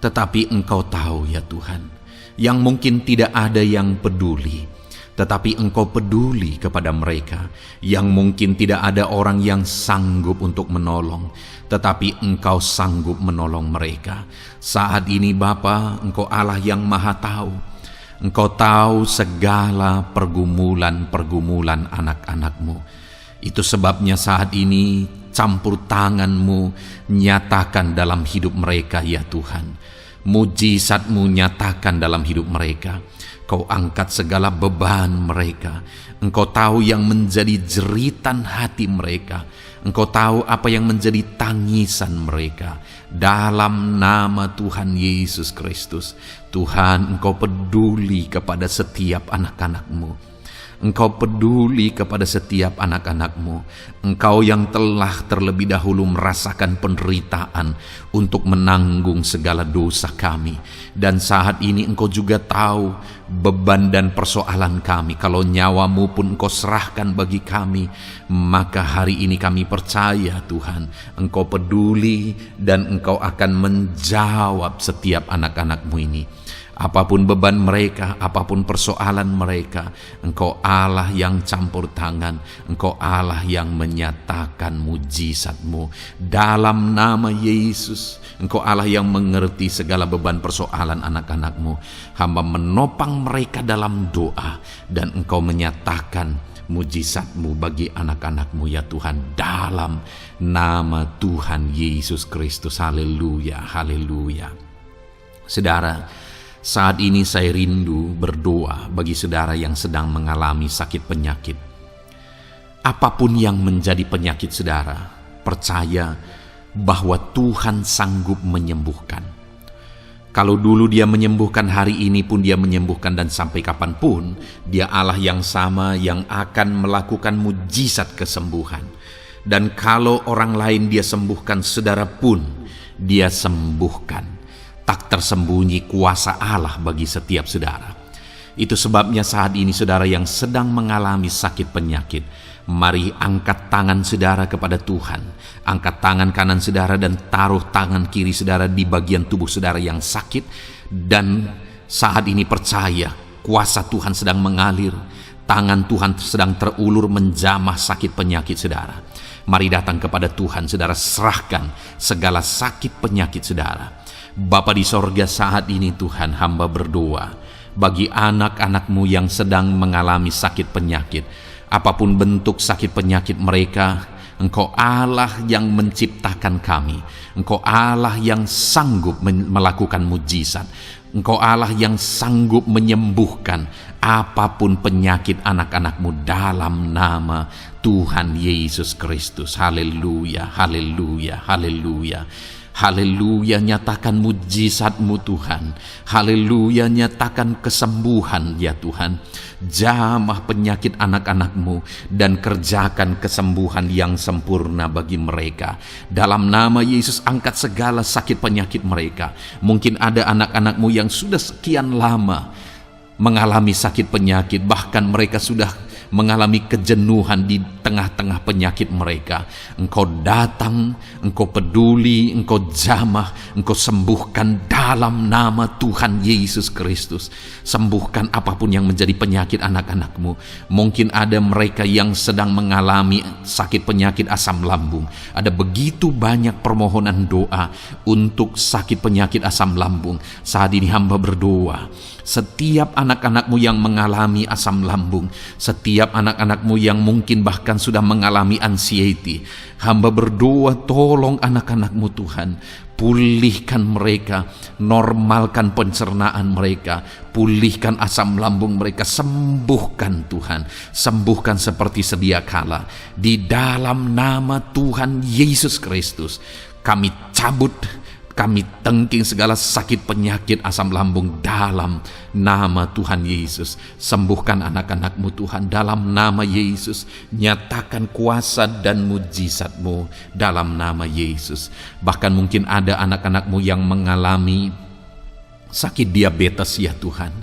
Tetapi Engkau tahu ya Tuhan, yang mungkin tidak ada yang peduli, tetapi Engkau peduli kepada mereka. Yang mungkin tidak ada orang yang sanggup untuk menolong, tetapi Engkau sanggup menolong mereka. Saat ini Bapa, Engkau Allah yang Maha Tahu. Engkau tahu segala pergumulan-pergumulan anak-anak-Mu. Itu sebabnya saat ini campur tangan-Mu nyatakan dalam hidup mereka ya Tuhan. Mujizat-Mu nyatakan dalam hidup mereka. Kau angkat segala beban mereka. Engkau tahu yang menjadi jeritan hati mereka. Engkau tahu apa yang menjadi tangisan mereka. Dalam nama Tuhan Yesus Kristus, Tuhan, Engkau peduli kepada setiap anak-anak-Mu. Engkau peduli kepada setiap anak-anak-Mu. Engkau yang telah terlebih dahulu merasakan penderitaan untuk menanggung segala dosa kami. Dan saat ini Engkau juga tahu beban dan persoalan kami. Kalau nyawa-Mu pun Engkau serahkan bagi kami, maka hari ini kami percaya Tuhan, Engkau peduli dan Engkau akan menjawab setiap anak-anak-Mu ini. Apapun beban mereka, apapun persoalan mereka, Engkau Allah yang campur tangan, Engkau Allah yang menyatakan mujizat-Mu. Dalam nama Yesus, Engkau Allah yang mengerti segala beban persoalan anak-anak-Mu. Hamba menopang mereka dalam doa, dan Engkau menyatakan mujizat-Mu bagi anak-anak-Mu ya Tuhan. Dalam nama Tuhan Yesus Kristus. Haleluya, haleluya. Saudara, saat ini saya rindu berdoa bagi saudara yang sedang mengalami sakit penyakit. Apapun yang menjadi penyakit saudara, percaya bahwa Tuhan sanggup menyembuhkan. Kalau dulu Dia menyembuhkan, hari ini pun Dia menyembuhkan, dan sampai kapanpun Dia Allah yang sama yang akan melakukan mujizat kesembuhan. Dan kalau orang lain Dia sembuhkan, saudara pun Dia sembuhkan. Tak tersembunyi kuasa Allah bagi setiap saudara. Itu sebabnya saat ini saudara yang sedang mengalami sakit penyakit, mari angkat tangan saudara kepada Tuhan. Angkat tangan kanan saudara dan taruh tangan kiri saudara di bagian tubuh saudara yang sakit. Dan saat ini percaya kuasa Tuhan sedang mengalir. Tangan Tuhan sedang terulur menjamah sakit penyakit saudara. Mari datang kepada Tuhan saudara, serahkan segala sakit penyakit saudara. Bapa di sorga, saat ini Tuhan, hamba berdoa bagi anak-anak-Mu yang sedang mengalami sakit penyakit. Apapun bentuk sakit penyakit mereka, Engkau Allah yang menciptakan kami. Engkau Allah yang sanggup melakukan mujizat. Engkau Allah yang sanggup menyembuhkan apapun penyakit anak-anak-Mu dalam nama Tuhan Yesus Kristus. Haleluya, haleluya, haleluya. Haleluya, nyatakan mujizat-Mu Tuhan. Haleluya, nyatakan kesembuhan ya Tuhan. Jamah penyakit anak-anak-Mu dan kerjakan kesembuhan yang sempurna bagi mereka. Dalam nama Yesus, angkat segala sakit penyakit mereka. Mungkin ada anak-anak-Mu yang sudah sekian lama mengalami sakit penyakit, bahkan mereka sudah mengalami kejenuhan di tengah-tengah penyakit mereka. Engkau datang, Engkau peduli, Engkau jamah, Engkau sembuhkan dalam nama Tuhan Yesus Kristus. Sembuhkan apapun yang menjadi penyakit anak-anak-Mu. Mungkin ada mereka yang sedang mengalami sakit penyakit asam lambung. Ada begitu banyak permohonan doa untuk sakit penyakit asam lambung. Saat ini hamba berdoa, setiap anak-anak-Mu yang mengalami asam lambung, setiap anak-anak-Mu yang mungkin bahkan sudah mengalami anxiety, hamba berdoa, tolong anak-anak-Mu Tuhan, pulihkan mereka, normalkan pencernaan mereka, pulihkan asam lambung mereka, sembuhkan Tuhan, sembuhkan seperti sedia kala. Di dalam nama Tuhan Yesus Kristus, kami cabut, kami tengking segala sakit penyakit asam lambung dalam nama Tuhan Yesus. Sembuhkan anak-anak-Mu Tuhan dalam nama Yesus. Nyatakan kuasa dan mujizat-Mu dalam nama Yesus. Bahkan mungkin ada anak-anak-Mu yang mengalami sakit diabetes ya Tuhan,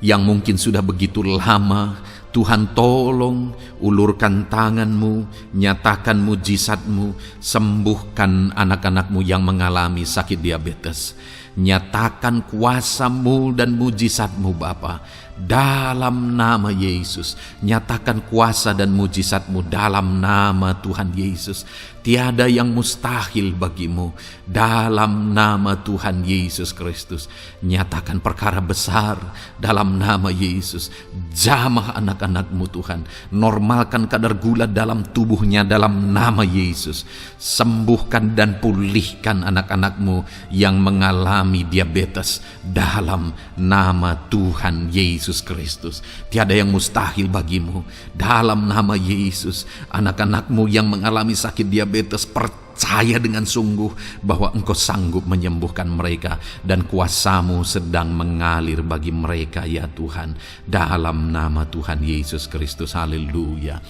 yang mungkin sudah begitu lama. Tuhan, tolong ulurkan tangan-Mu, nyatakan mujizat-Mu, sembuhkan anak-anak-Mu yang mengalami sakit diabetes. Nyatakan kuasa-Mu dan mujizat-Mu Bapa, dalam nama Yesus. Nyatakan kuasa dan mujizat-Mu dalam nama Tuhan Yesus. Tiada yang mustahil bagi-Mu, dalam nama Tuhan Yesus Kristus. Nyatakan perkara besar dalam nama Yesus. Jamah anak-anak-Mu Tuhan, normalkan kadar gula dalam tubuhnya dalam nama Yesus. Sembuhkan dan pulihkan anak-anak-Mu yang mengalami diabetes dalam nama Tuhan Yesus Kristus. Tiada yang mustahil bagi-Mu, dalam nama Yesus. Anak-anak-Mu yang mengalami sakit diabetes, percaya dengan sungguh bahwa Engkau sanggup menyembuhkan mereka, dan kuasa-Mu sedang mengalir bagi mereka ya Tuhan, dalam nama Tuhan Yesus Kristus. Haleluya.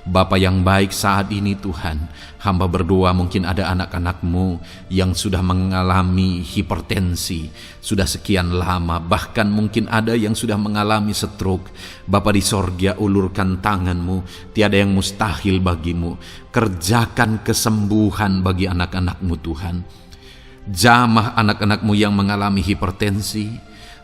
Bapa yang baik, saat ini Tuhan, hamba berdoa mungkin ada anak-anak-Mu yang sudah mengalami hipertensi sudah sekian lama, bahkan mungkin ada yang sudah mengalami stroke. Bapa di sorga, ulurkan tangan-Mu, tiada yang mustahil bagi-Mu. Kerjakan kesembuhan bagi anak-anak-Mu Tuhan. Jamah anak-anak-Mu yang mengalami hipertensi,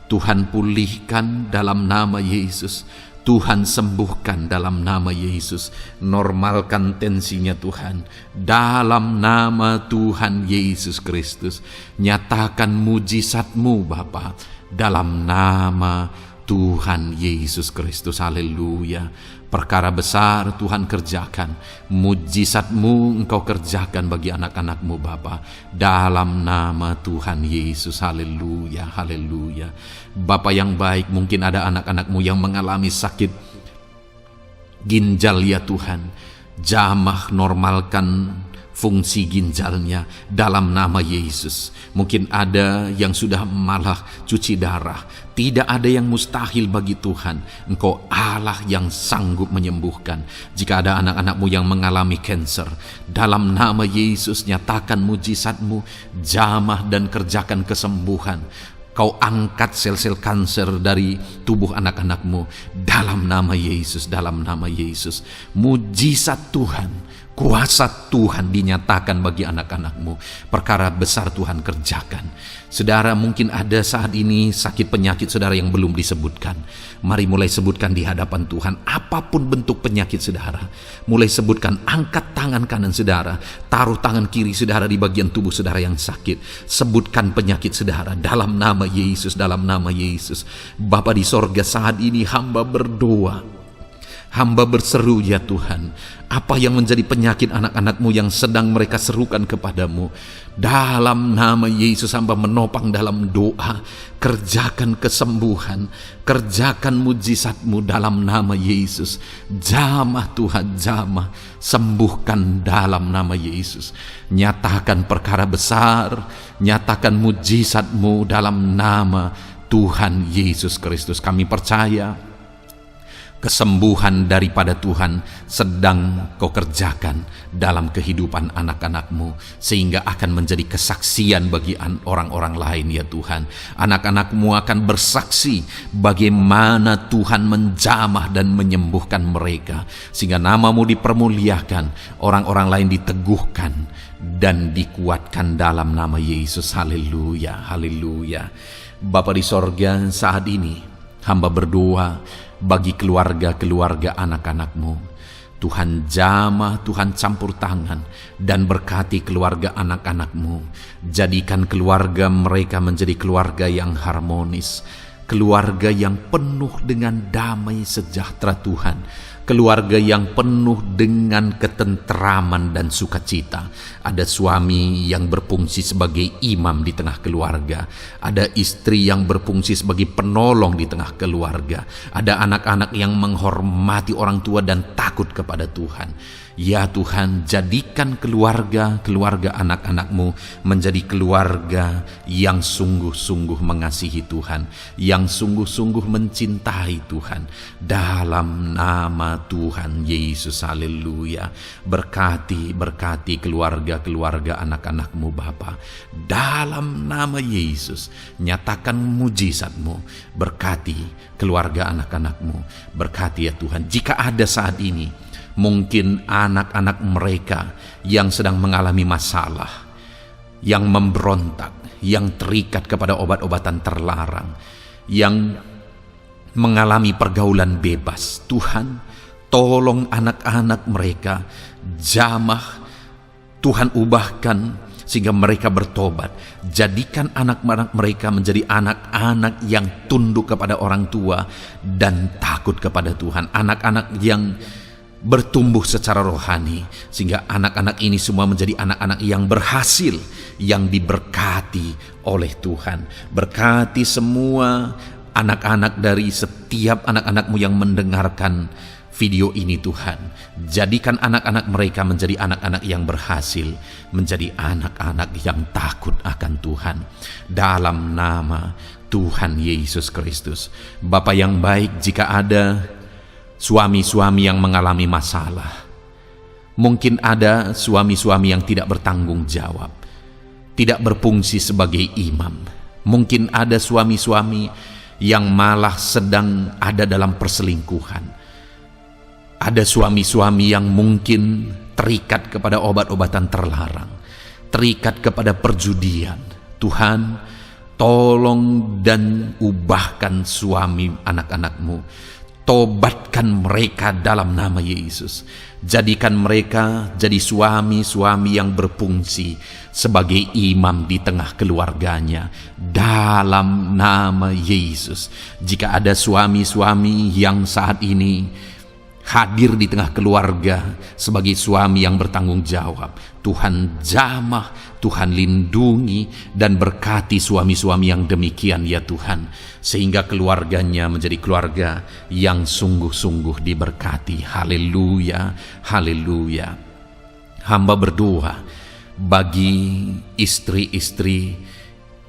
Tuhan pulihkan dalam nama Yesus. Tuhan sembuhkan dalam nama Yesus. Normalkan tensinya Tuhan, dalam nama Tuhan Yesus Kristus. Nyatakan mujizat-Mu Bapa, dalam nama Tuhan Yesus Kristus. Haleluya. Perkara besar Tuhan kerjakan, mujizat-Mu Engkau kerjakan bagi anak-anak-Mu Bapa, dalam nama Tuhan Yesus. Haleluya, haleluya. Bapa yang baik, mungkin ada anak-anak-Mu yang mengalami sakit ginjal ya Tuhan. Jamah normalkan fungsi ginjalnya dalam nama Yesus. Mungkin ada yang sudah malah cuci darah. Tidak ada yang mustahil bagi Tuhan. Engkau Allah yang sanggup menyembuhkan. Jika ada anak-anak-Mu yang mengalami kanker, dalam nama Yesus nyatakan mujizat-Mu, jamah dan kerjakan kesembuhan. Kau angkat sel-sel kanker dari tubuh anak-anak-Mu dalam nama Yesus, dalam nama Yesus. Mujizat Tuhan, kuasa Tuhan dinyatakan bagi anak-anak-Mu. Perkara besar Tuhan kerjakan. Saudara, mungkin ada saat ini sakit penyakit saudara yang belum disebutkan. Mari mulai sebutkan di hadapan Tuhan. Apapun bentuk penyakit saudara, mulai sebutkan. Angkat tangan kanan saudara, taruh tangan kiri saudara di bagian tubuh saudara yang sakit. Sebutkan penyakit saudara dalam nama Yesus, dalam nama Yesus. Bapa di sorga, saat ini hamba berdoa, hamba berseru ya Tuhan, apa yang menjadi penyakit anak-anak-Mu yang sedang mereka serukan kepadamu, dalam nama Yesus hamba menopang dalam doa. Kerjakan kesembuhan, kerjakan mujizat-Mu dalam nama Yesus. Jamah Tuhan, jamah, sembuhkan dalam nama Yesus. Nyatakan perkara besar, nyatakan mujizat-Mu dalam nama Tuhan Yesus Kristus. Kami percaya kesembuhan daripada Tuhan sedang Kau kerjakan dalam kehidupan anak-anak-Mu, sehingga akan menjadi kesaksian bagi orang-orang lain ya Tuhan. Anak-anak-Mu akan bersaksi bagaimana Tuhan menjamah dan menyembuhkan mereka, sehingga nama-Mu dipermuliakan, orang-orang lain diteguhkan dan dikuatkan dalam nama Yesus. Haleluya, haleluya. Bapa di sorga, saat ini hamba berdoa bagi keluarga-keluarga anak-anak-Mu. Tuhan jamah, Tuhan campur tangan dan berkati keluarga anak-anak-Mu. Jadikan keluarga mereka menjadi keluarga yang harmonis, keluarga yang penuh dengan damai sejahtera Tuhan, keluarga yang penuh dengan ketenteraman dan sukacita. Ada suami yang berfungsi sebagai imam di tengah keluarga, ada istri yang berfungsi sebagai penolong di tengah keluarga, ada anak-anak yang menghormati orang tua dan takut kepada Tuhan. Ya Tuhan, jadikan keluarga anak-anak-Mu menjadi keluarga yang sungguh-sungguh mengasihi Tuhan, yang sungguh-sungguh mencintai Tuhan, dalam nama Tuhan Yesus. Haleluya. Berkati keluarga anak-anak-Mu Bapa, dalam nama Yesus. Nyatakan mujizat-Mu, berkati keluarga anak-anak-Mu, berkati ya Tuhan. Jika ada saat ini mungkin anak-anak mereka yang sedang mengalami masalah, yang memberontak, yang terikat kepada obat-obatan terlarang, yang mengalami pergaulan bebas. Tuhan, tolong anak-anak mereka, jamah Tuhan, ubahkan sehingga mereka bertobat. Jadikan anak-anak mereka menjadi anak-anak yang tunduk kepada orang tua dan takut kepada Tuhan. Anak-anak yang bertumbuh secara rohani, sehingga anak-anak ini semua menjadi anak-anak yang berhasil, yang diberkati oleh Tuhan. Berkati semua anak-anak dari setiap anak-anak-Mu yang mendengarkan video ini Tuhan. Jadikan anak-anak mereka menjadi anak-anak yang berhasil, menjadi anak-anak yang takut akan Tuhan. Dalam nama Tuhan Yesus Kristus. Bapa yang baik, jika ada suami-suami yang mengalami masalah, mungkin ada suami-suami yang tidak bertanggung jawab, tidak berfungsi sebagai imam. Mungkin ada suami-suami yang malah sedang ada dalam perselingkuhan. Ada suami-suami yang mungkin terikat kepada obat-obatan terlarang, terikat kepada perjudian. Tuhan, tolong dan ubahkan suami anak-anak-Mu. Tobatkan mereka dalam nama Yesus. Jadikan mereka jadi suami-suami yang berfungsi sebagai imam di tengah keluarganya. Dalam nama Yesus. Jika ada suami-suami yang saat ini hadir di tengah keluarga sebagai suami yang bertanggung jawab, Tuhan jamah, Tuhan lindungi dan berkati suami-suami yang demikian ya Tuhan, sehingga keluarganya menjadi keluarga yang sungguh-sungguh diberkati. Haleluya, haleluya. Hamba berdoa bagi istri-istri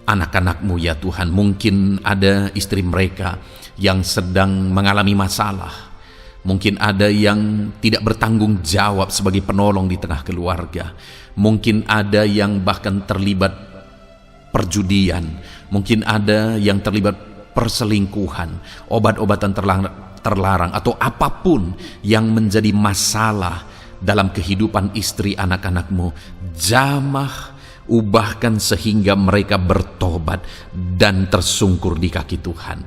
anak-anak-Mu ya Tuhan. Mungkin ada istri mereka yang sedang mengalami masalah. Mungkin ada yang tidak bertanggung jawab sebagai penolong di tengah keluarga. Mungkin ada yang bahkan terlibat perjudian. Mungkin ada yang terlibat perselingkuhan, obat-obatan terlarang, atau apapun yang menjadi masalah dalam kehidupan istri anak-anak-Mu. Jamah, ubahkan sehingga mereka bertobat dan tersungkur di kaki Tuhan.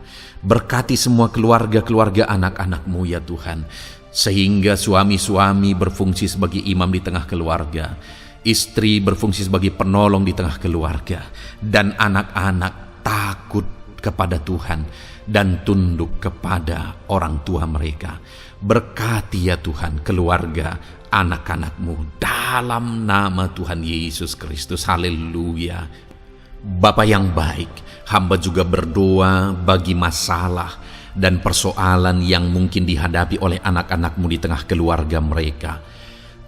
Berkati semua keluarga-keluarga anak-anak-Mu ya Tuhan, sehingga suami-suami berfungsi sebagai imam di tengah keluarga, istri berfungsi sebagai penolong di tengah keluarga, dan anak-anak takut kepada Tuhan dan tunduk kepada orang tua mereka. Berkati ya Tuhan keluarga anak-anak-Mu dalam nama Tuhan Yesus Kristus. Haleluya. Bapa yang baik, hamba juga berdoa bagi masalah dan persoalan yang mungkin dihadapi oleh anak-anak-Mu di tengah keluarga mereka.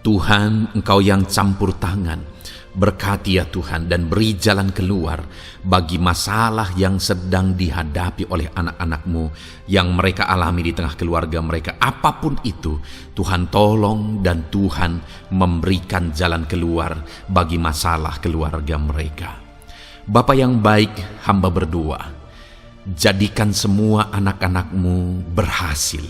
Tuhan, Engkau yang campur tangan, berkati ya Tuhan dan beri jalan keluar bagi masalah yang sedang dihadapi oleh anak-anak-Mu yang mereka alami di tengah keluarga mereka. Apapun itu, Tuhan tolong dan Tuhan memberikan jalan keluar bagi masalah keluarga mereka. Bapa yang baik, hamba berdoa, jadikan semua anak-anak-Mu berhasil.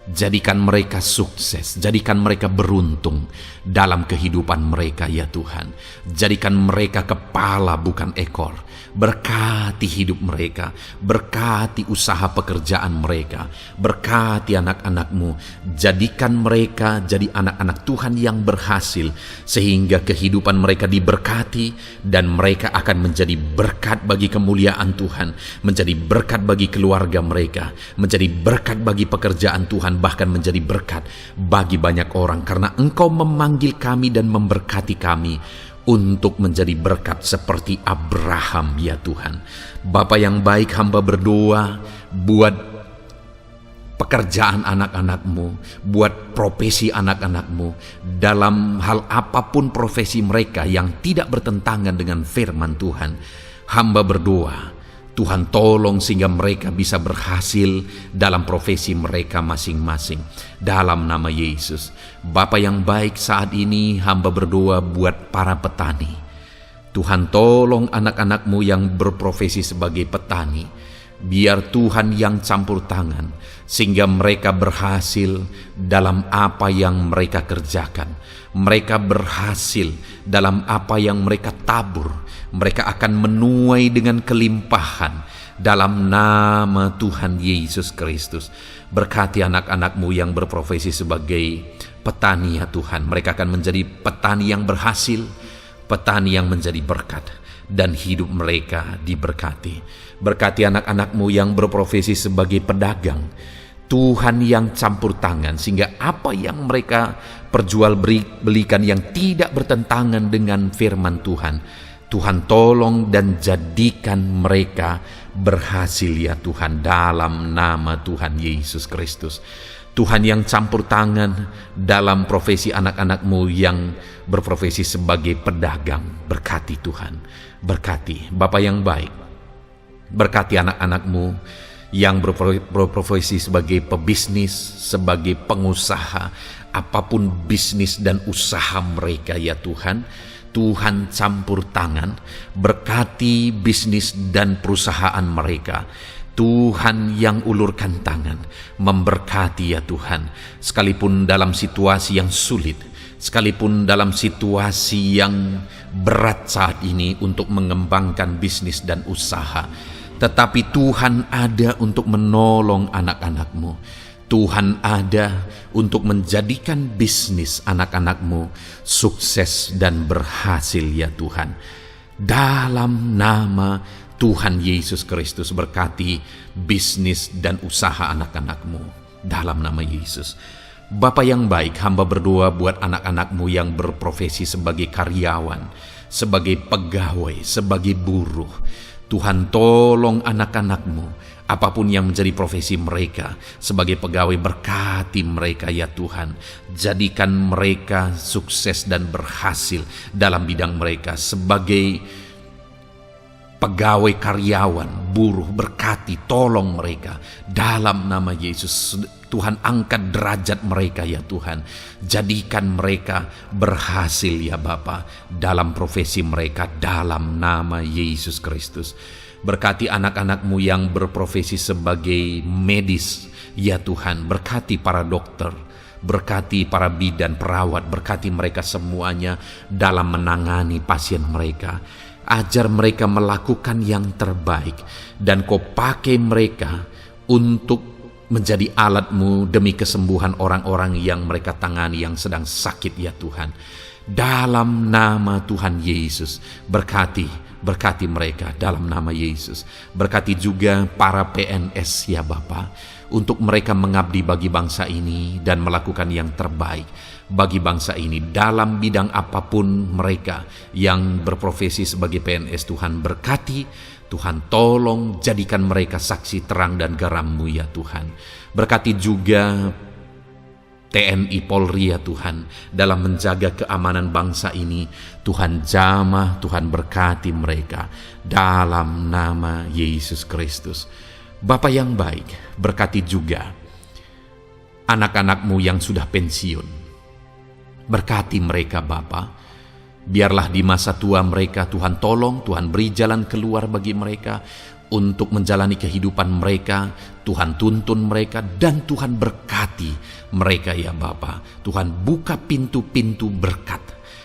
Jadikan mereka sukses, jadikan mereka beruntung dalam kehidupan mereka ya Tuhan. Jadikan mereka kepala bukan ekor. Berkati hidup mereka, berkati usaha pekerjaan mereka, berkati anak-anak-Mu. Jadikan mereka jadi anak-anak Tuhan yang berhasil, sehingga kehidupan mereka diberkati dan mereka akan menjadi berkat bagi kemuliaan Tuhan, menjadi berkat bagi keluarga mereka, menjadi berkat bagi pekerjaan Tuhan, bahkan menjadi berkat bagi banyak orang, karena Engkau memanggil kami dan memberkati kami untuk menjadi berkat seperti Abraham ya Tuhan. Bapa yang baik, hamba berdoa buat pekerjaan anak-anak-Mu, buat profesi anak-anak-Mu, dalam hal apapun profesi mereka yang tidak bertentangan dengan firman Tuhan. Hamba berdoa Tuhan tolong sehingga mereka bisa berhasil dalam profesi mereka masing-masing. Dalam nama Yesus. Bapa yang baik, saat ini hamba berdoa buat para petani. Tuhan tolong anak-anak-Mu yang berprofesi sebagai petani. Biar Tuhan yang campur tangan, sehingga mereka berhasil dalam apa yang mereka kerjakan. Mereka berhasil dalam apa yang mereka tabur. Mereka akan menuai dengan kelimpahan dalam nama Tuhan Yesus Kristus. Berkati anak-anak-Mu yang berprofesi sebagai petani ya Tuhan. Mereka akan menjadi petani yang berhasil, petani yang menjadi berkat, dan hidup mereka diberkati. Berkati anak-anak-Mu yang berprofesi sebagai pedagang, Tuhan yang campur tangan, sehingga apa yang mereka perjualbelikan yang tidak bertentangan dengan firman Tuhan, Tuhan tolong dan jadikan mereka berhasil ya Tuhan, dalam nama Tuhan Yesus Kristus. Tuhan yang campur tangan dalam profesi anak-anak-Mu yang berprofesi sebagai pedagang, berkati Tuhan, berkati Bapa yang baik, berkati anak-anak-Mu yang berprofesi sebagai pebisnis, sebagai pengusaha, apapun bisnis dan usaha mereka ya Tuhan. Tuhan campur tangan, berkati bisnis dan perusahaan mereka. Tuhan yang ulurkan tangan, memberkati ya Tuhan. Sekalipun dalam situasi yang sulit, sekalipun dalam situasi yang berat saat ini untuk mengembangkan bisnis dan usaha, tetapi Tuhan ada untuk menolong anak-anak-Mu. Tuhan ada untuk menjadikan bisnis anak-anak-Mu sukses dan berhasil ya Tuhan. Dalam nama Tuhan Yesus Kristus, berkati bisnis dan usaha anak-anak-Mu dalam nama Yesus. Bapa yang baik, hamba berdoa buat anak-anak-Mu yang berprofesi sebagai karyawan, sebagai pegawai, sebagai buruh. Tuhan tolong anak-anak-Mu, apapun yang menjadi profesi mereka, sebagai pegawai berkati mereka ya Tuhan. Jadikan mereka sukses dan berhasil dalam bidang mereka. Sebagai pegawai karyawan, buruh, berkati, tolong mereka dalam nama Yesus. Tuhan angkat derajat mereka ya Tuhan. Jadikan mereka berhasil ya Bapa dalam profesi mereka dalam nama Yesus Kristus. Berkati anak-anak-Mu yang berprofesi sebagai medis ya Tuhan. Berkati para dokter, berkati para bidan, perawat, berkati mereka semuanya dalam menangani pasien mereka. Ajar mereka melakukan yang terbaik, dan Kau pakai mereka untuk menjadi alat-Mu demi kesembuhan orang-orang yang mereka tangani yang sedang sakit ya Tuhan. Dalam nama Tuhan Yesus, berkati mereka dalam nama Yesus. Berkati juga para PNS ya Bapa, untuk mereka mengabdi bagi bangsa ini dan melakukan yang terbaik bagi bangsa ini dalam bidang apapun mereka yang berprofesi sebagai PNS. Tuhan berkati, Tuhan tolong jadikan mereka saksi terang dan garam-Mu ya Tuhan. Berkati juga TNI Polri ya Tuhan dalam menjaga keamanan bangsa ini. Tuhan jamah, Tuhan berkati mereka dalam nama Yesus Kristus. Bapa yang baik, berkati juga anak-anak-Mu yang sudah pensiun. Berkati mereka Bapa. Biarlah di masa tua mereka Tuhan tolong, Tuhan beri jalan keluar bagi mereka untuk menjalani kehidupan mereka. Tuhan tuntun mereka dan Tuhan berkati mereka ya Bapa. Tuhan buka pintu-pintu berkat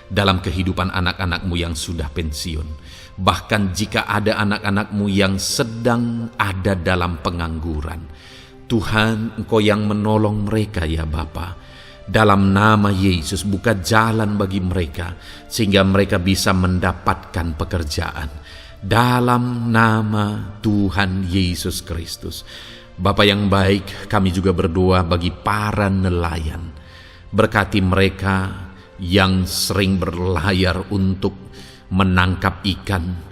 dalam kehidupan anak-anak-Mu yang sudah pensiun. Bahkan jika ada anak-anak-Mu yang sedang ada dalam pengangguran, Tuhan Engkau yang menolong mereka ya Bapa. Dalam nama Yesus, buka jalan bagi mereka sehingga mereka bisa mendapatkan pekerjaan. Dalam nama Tuhan Yesus Kristus. Bapa yang baik, kami juga berdoa bagi para nelayan. Berkati mereka yang sering berlayar untuk menangkap ikan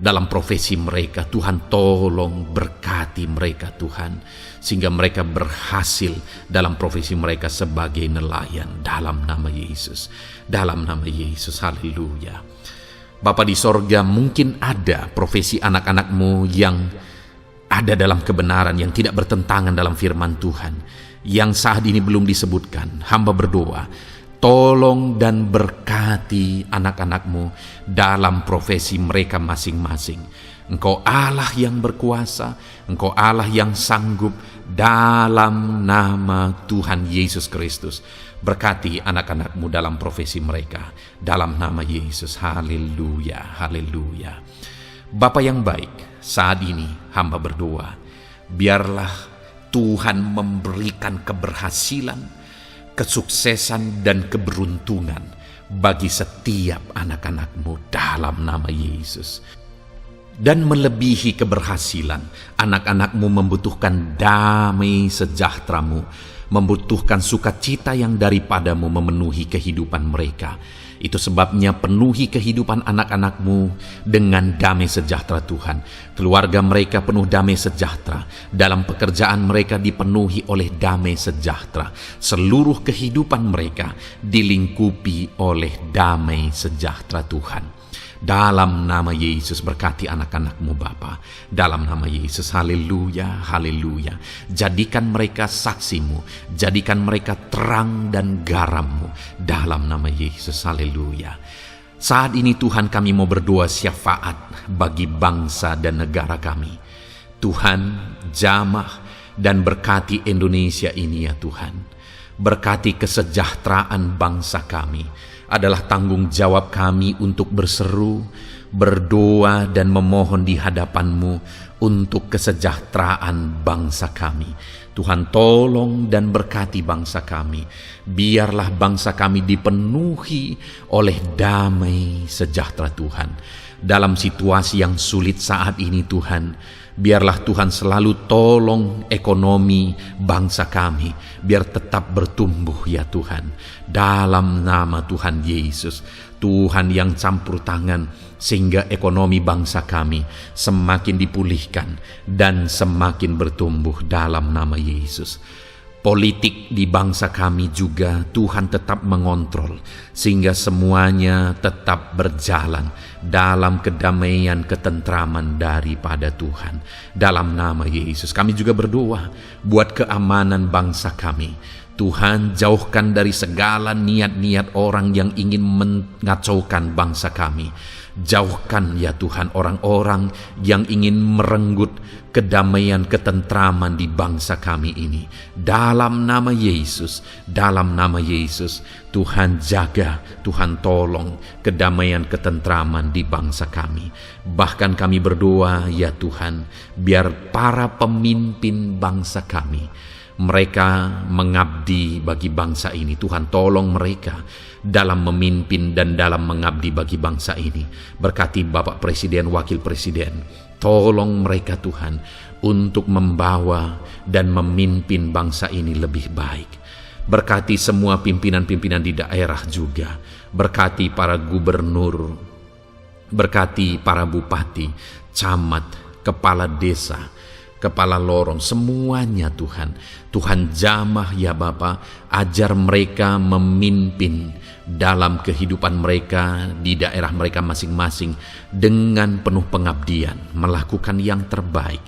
dalam profesi mereka. Tuhan tolong berkati mereka Tuhan, sehingga mereka berhasil dalam profesi mereka sebagai nelayan dalam nama Yesus. Dalam nama Yesus, haleluya. Bapa di sorga, mungkin ada profesi anak-anak-Mu yang ada dalam kebenaran, yang tidak bertentangan dalam firman Tuhan, yang saat ini belum disebutkan. Hamba berdoa, tolong dan berkati anak-anak-Mu dalam profesi mereka masing-masing. Engkau Allah yang berkuasa, Engkau Allah yang sanggup, dalam nama Tuhan Yesus Kristus. Berkati anak-anak-Mu dalam profesi mereka, dalam nama Yesus. Haleluya, haleluya. Bapa yang baik, saat ini hamba berdoa, biarlah Tuhan memberikan keberhasilan, kesuksesan dan keberuntungan bagi setiap anak-anak-Mu dalam nama Yesus. Dan melebihi keberhasilan, anak-anak-Mu membutuhkan damai sejahtera-Mu, membutuhkan sukacita yang daripada-Mu memenuhi kehidupan mereka. Itu sebabnya penuhi kehidupan anak-anak-Mu dengan damai sejahtera Tuhan. Keluarga mereka penuh damai sejahtera. Dalam pekerjaan mereka dipenuhi oleh damai sejahtera. Seluruh kehidupan mereka dilingkupi oleh damai sejahtera Tuhan. Dalam nama Yesus, berkati anak-anak-Mu Bapa. Dalam nama Yesus, haleluya, haleluya. Jadikan mereka saksi-Mu, jadikan mereka terang dan garam-Mu. Dalam nama Yesus, haleluya. Saat ini Tuhan, kami mau berdoa syafaat bagi bangsa dan negara kami. Tuhan, jamah dan berkati Indonesia ini ya Tuhan. Berkati kesejahteraan bangsa kami. Adalah tanggung jawab kami untuk berseru, berdoa dan memohon di hadapan-Mu untuk kesejahteraan bangsa kami. Tuhan, tolong dan berkati bangsa kami. Biarlah bangsa kami dipenuhi oleh damai sejahtera Tuhan. Dalam situasi yang sulit saat ini Tuhan, biarlah Tuhan selalu tolong ekonomi bangsa kami, biar tetap bertumbuh ya Tuhan. Dalam nama Tuhan Yesus, Tuhan yang campur tangan, sehingga ekonomi bangsa kami semakin dipulihkan dan semakin bertumbuh dalam nama Yesus. Politik di bangsa kami juga Tuhan tetap mengontrol, sehingga semuanya tetap berjalan dalam kedamaian, ketentraman daripada Tuhan. Dalam nama Yesus kami juga berdoa buat keamanan bangsa kami. Tuhan, jauhkan dari segala niat-niat orang yang ingin mengacaukan bangsa kami. Jauhkan ya Tuhan orang-orang yang ingin merenggut kedamaian, ketentraman di bangsa kami ini. Dalam nama Yesus, dalam nama Yesus, Tuhan jaga, Tuhan tolong kedamaian, ketentraman di bangsa kami. Bahkan kami berdoa ya Tuhan, biar para pemimpin bangsa kami, mereka mengabdi bagi bangsa ini. Tuhan tolong mereka dalam memimpin dan dalam mengabdi bagi bangsa ini. Berkati Bapak Presiden, Wakil Presiden. Tolong mereka Tuhan untuk membawa dan memimpin bangsa ini lebih baik. Berkati semua pimpinan-pimpinan di daerah juga. Berkati para gubernur. Berkati para bupati, camat, kepala desa, kepala lorong, semuanya Tuhan. Tuhan jamah ya Bapa, ajar mereka memimpin dalam kehidupan mereka di daerah mereka masing-masing dengan penuh pengabdian, melakukan yang terbaik,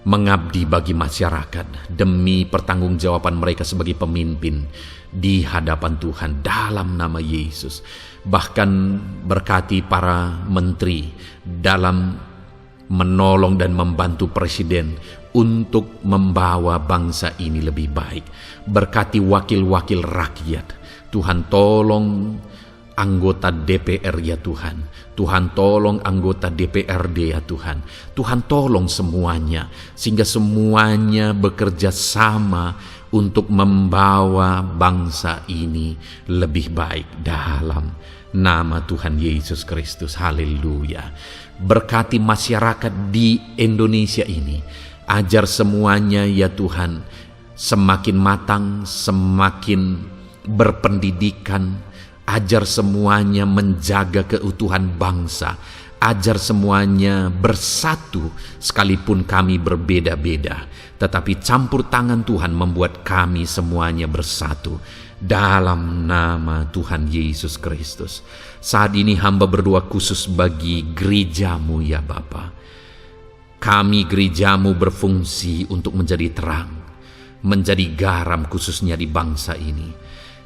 mengabdi bagi masyarakat demi pertanggungjawaban mereka sebagai pemimpin di hadapan Tuhan dalam nama Yesus. Bahkan berkati para menteri dalam menolong dan membantu presiden untuk membawa bangsa ini lebih baik. Berkati wakil-wakil rakyat. Tuhan tolong anggota DPR ya Tuhan. Tuhan tolong anggota DPRD ya Tuhan. Tuhan tolong semuanya, sehingga semuanya bekerja sama untuk membawa bangsa ini lebih baik dalam nama Tuhan Yesus Kristus. Haleluya. Berkati masyarakat di Indonesia ini. Ajar semuanya ya Tuhan semakin matang, semakin berpendidikan. Ajar semuanya menjaga keutuhan bangsa. Ajar semuanya bersatu sekalipun kami berbeda-beda. Tetapi campur tangan Tuhan membuat kami semuanya bersatu. Dalam nama Tuhan Yesus Kristus. Saat ini hamba berdoa khusus bagi gerejamu ya Bapa. Kami gerejamu berfungsi untuk menjadi terang, menjadi garam khususnya di bangsa ini.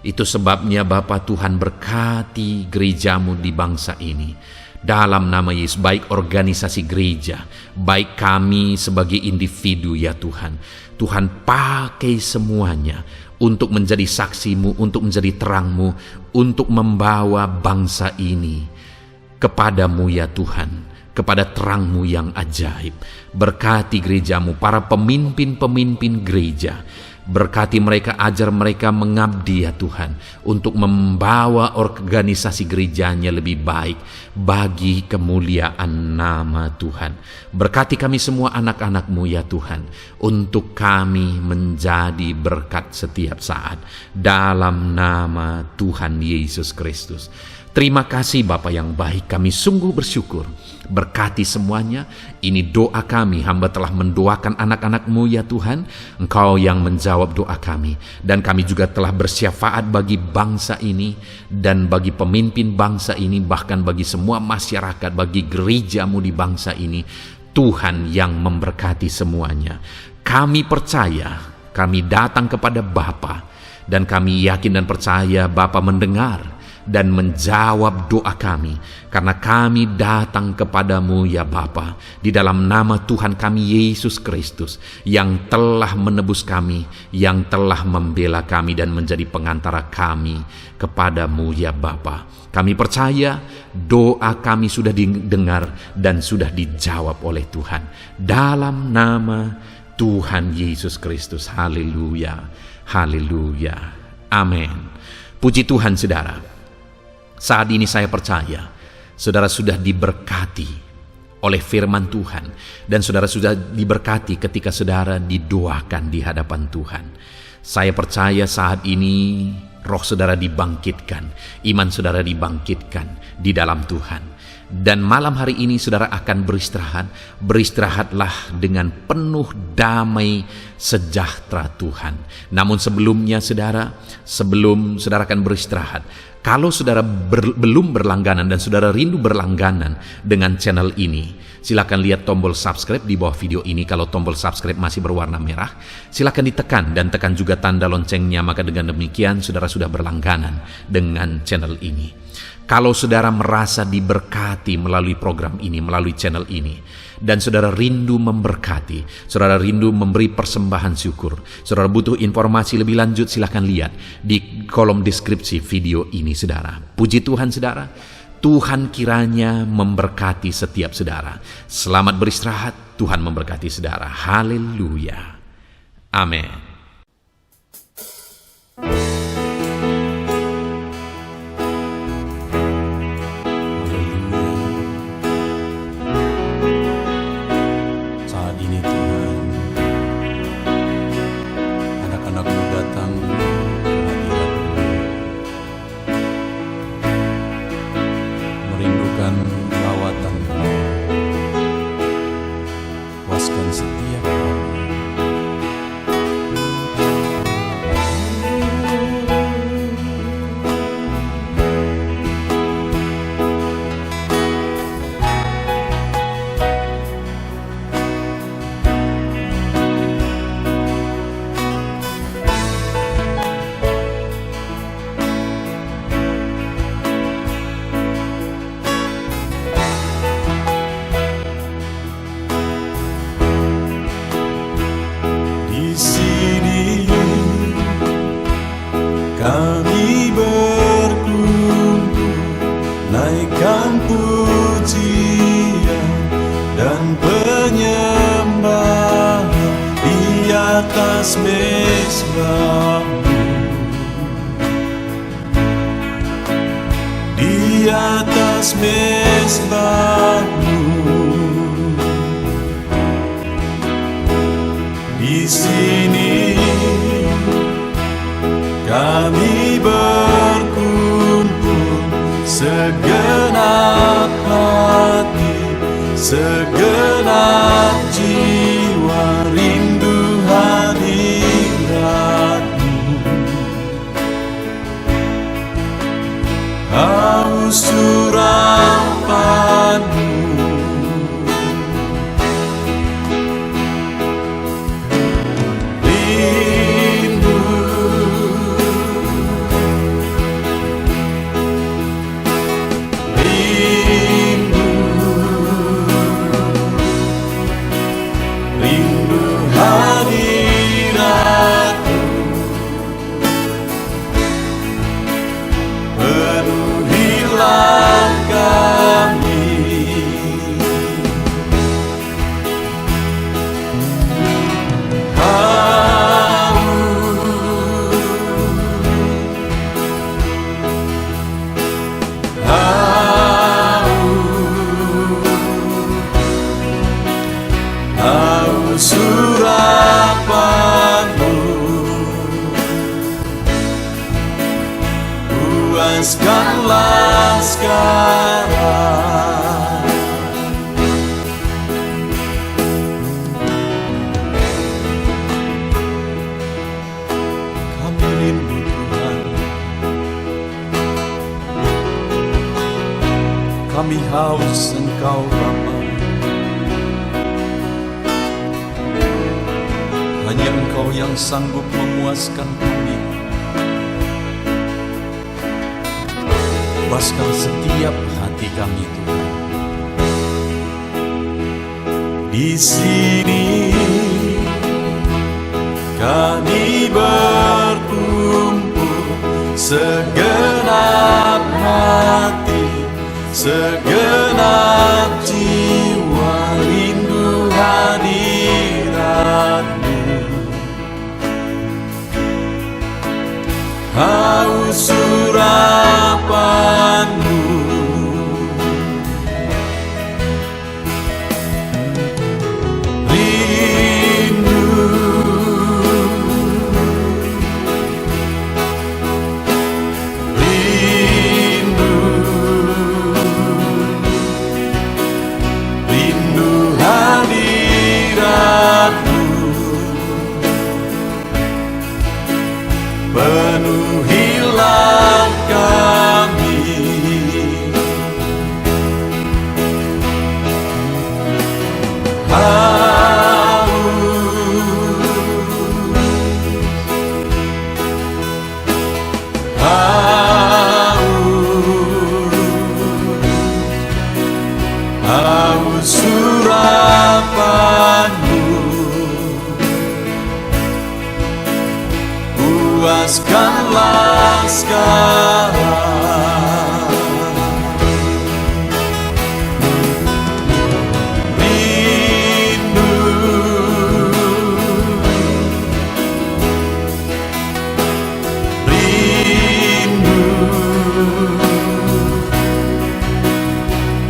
Itu sebabnya Bapa Tuhan berkati gerejamu di bangsa ini. Dalam nama Yesus, baik organisasi gereja, baik kami sebagai individu ya Tuhan. Tuhan pakai semuanya untuk menjadi saksi-Mu, untuk menjadi terang-Mu, untuk membawa bangsa ini kepadamu ya Tuhan, kepada terang-Mu yang ajaib. Berkati gereja-Mu, para pemimpin-pemimpin gereja. Berkati mereka, ajar mereka mengabdi ya Tuhan, untuk membawa organisasi gerejanya lebih baik bagi kemuliaan nama Tuhan. Berkati kami semua anak-anak-Mu ya Tuhan, untuk kami menjadi berkat setiap saat. Dalam nama Tuhan Yesus Kristus. Terima kasih Bapa yang baik, kami sungguh bersyukur. Berkati semuanya, ini doa kami, hamba telah mendoakan anak-anak-Mu ya Tuhan, Engkau yang menjawab doa kami. Dan kami juga telah bersyafaat bagi bangsa ini, dan bagi pemimpin bangsa ini, bahkan bagi semua masyarakat, bagi gereja-Mu di bangsa ini. Tuhan yang memberkati semuanya. Kami percaya, kami datang kepada Bapa, dan kami yakin dan percaya Bapa mendengar dan menjawab doa kami, karena kami datang kepadamu ya Bapa, di dalam nama Tuhan kami Yesus Kristus, yang telah menebus kami, yang telah membela kami dan menjadi pengantara kami kepadamu ya Bapa. Kami percaya doa kami sudah didengar dan sudah dijawab oleh Tuhan, dalam nama Tuhan Yesus Kristus. Haleluya, haleluya, amin. Puji Tuhan saudara. Saat ini saya percaya saudara sudah diberkati oleh firman Tuhan, dan saudara sudah diberkati ketika saudara didoakan di hadapan Tuhan. Saya percaya saat ini roh saudara dibangkitkan, iman saudara dibangkitkan di dalam Tuhan. Dan malam hari ini saudara akan beristirahat. Beristirahatlah dengan penuh damai sejahtera Tuhan. Namun sebelumnya saudara, sebelum saudara akan beristirahat, kalau saudara belum berlangganan dan saudara rindu berlangganan dengan channel ini, silakan lihat tombol subscribe di bawah video ini. Kalau tombol subscribe masih berwarna merah, silakan ditekan dan tekan juga tanda loncengnya, maka dengan demikian saudara sudah berlangganan dengan channel ini. Kalau saudara merasa diberkati melalui program ini, melalui channel ini, dan saudara rindu memberkati, saudara rindu memberi persembahan syukur, saudara butuh informasi lebih lanjut, silakan lihat di kolom deskripsi video ini saudara. Puji Tuhan saudara, Tuhan kiranya memberkati setiap saudara. Selamat beristirahat, Tuhan memberkati saudara. Haleluya, amin. Setiap hari kami berkumpul, naikkan pujian dan penyembahan di atas mezbah-Mu, di atas mezbah-Mu. Di sini kami berkumpul, segenap hati, segenap jiwa, rindu hadirat-Mu. Haus urapan-Mu, rindu puaskanlah sekarang. Kami rindu Tuhan, kami haus Engkau Bapa. Hanya Engkau yang sanggup memuaskan kami. Puaskan setiap hati kami Tuhan. Di sini kami berkumpul, segenap hati, segenap jiwa, rindu hadirat-Mu. Haus urapan-Mu, rindu, rindu, rindu hadirat-Mu. Penuhilah kami, haus urapan-Mu. Puaskanlah sekarang. Rindu, rindu,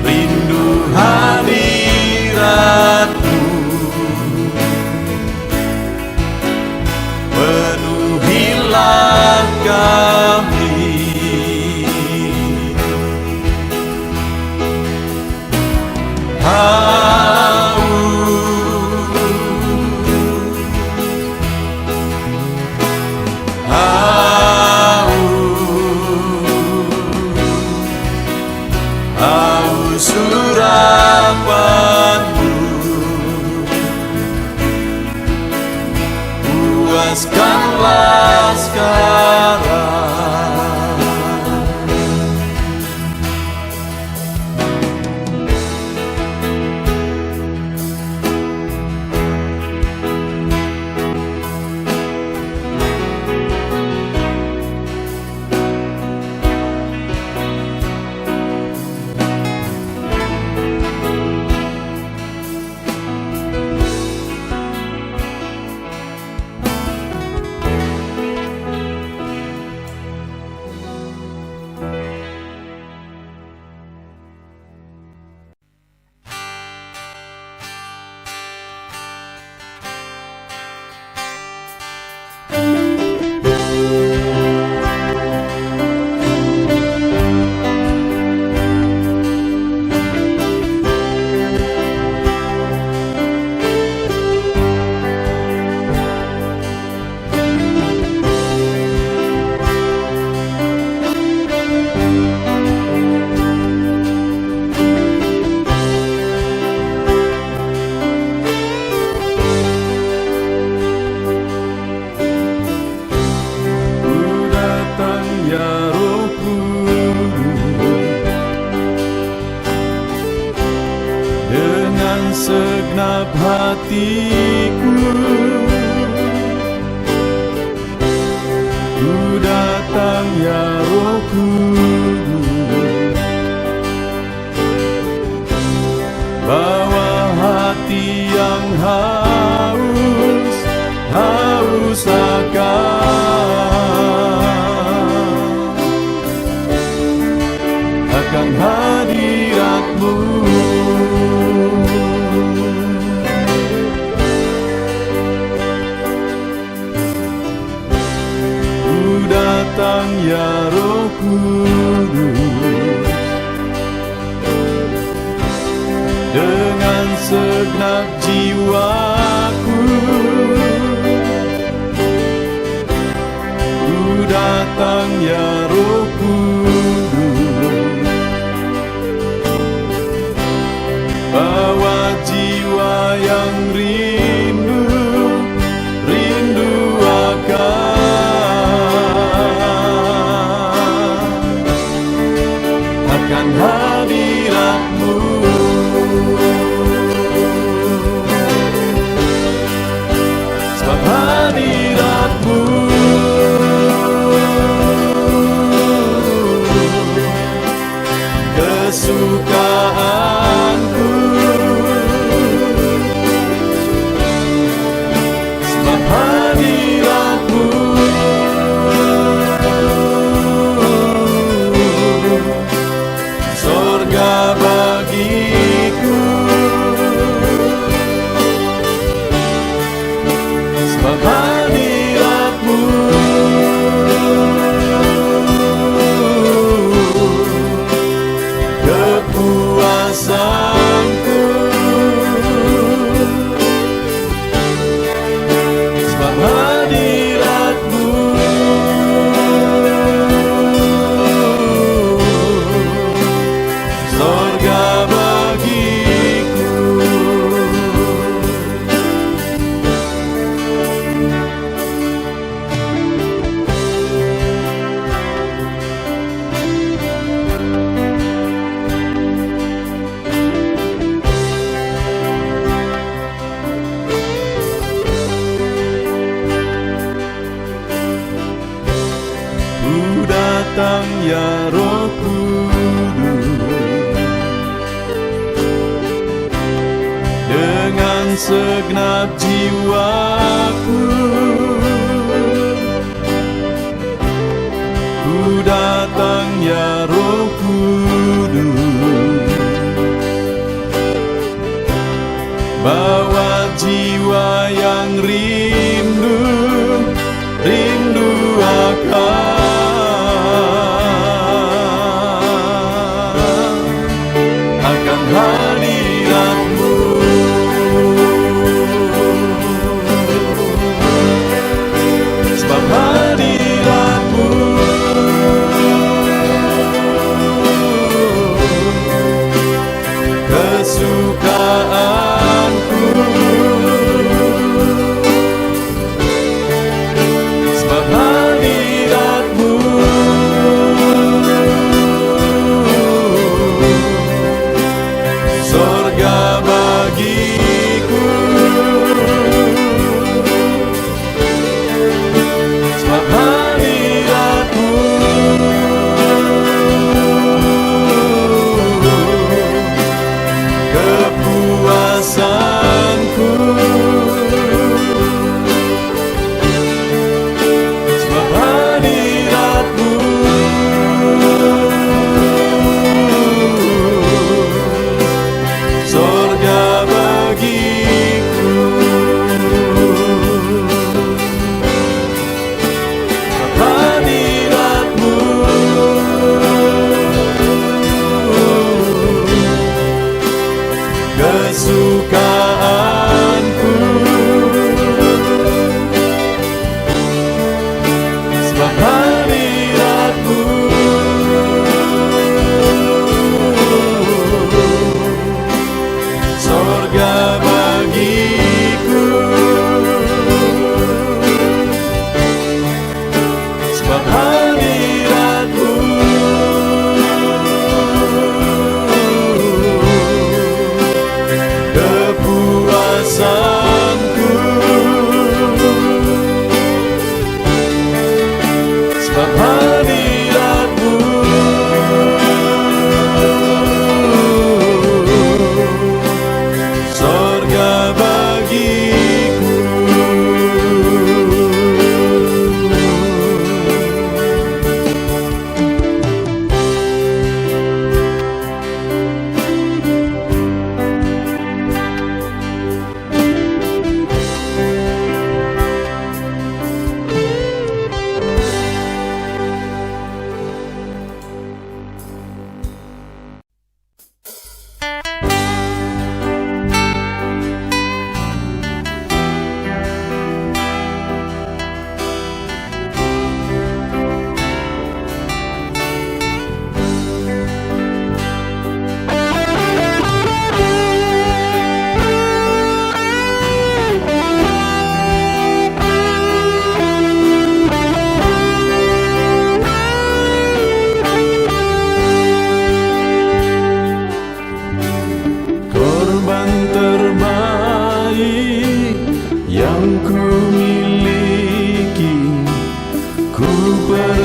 rindu hadirat-Mu. Penuhilah kami, haus urapan-Mu. Puaskanlah sekarang. Segenap hatiku ku datang ya Roh Kudus, bawa hati yang haus akan hadirat-Mu. Datang ya Roh Kudus. Dengan segenap jiwaku ku datang ya Roh Kudus, bawa jiwa yang rindu akan hadirat-Mu. Sebab hadirat-Mu kesukaanku. Sebab hadirat-Mu sorga bagiku. Sebab hadirat-Mu kepuasanku. Sebab hadirat-Mu sorga bagiku. Ku datang ya Roh Kudus, dengan segenap jiwaku ku datang ya Roh Kudus, bawa jiwa yang rindu akan hadirat-Mu. Sebab hadirat-Mu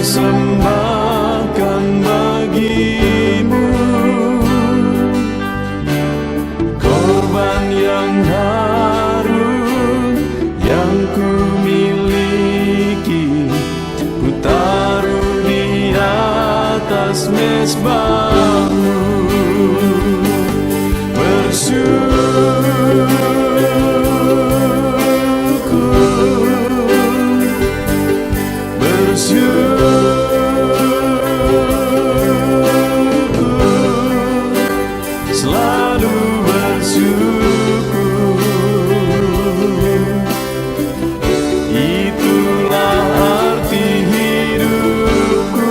persembahkan bagimu korban yang harum yang ku miliki, ku taruh di atas mezbahmu. Selalu bersyukur, itulah arti hidupku.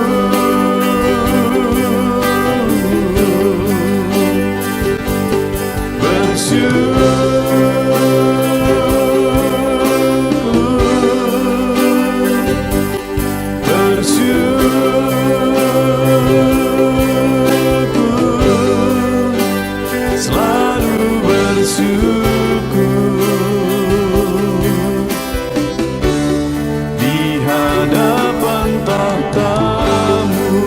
Selalu bersyukur di hadapan tahta-Mu.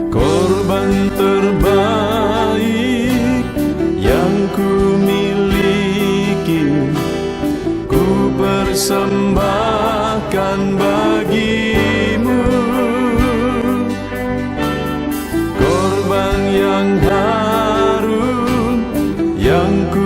Korban terbaik yang ku miliki, ku persembahkan bagimu. Korban yang harum yang ku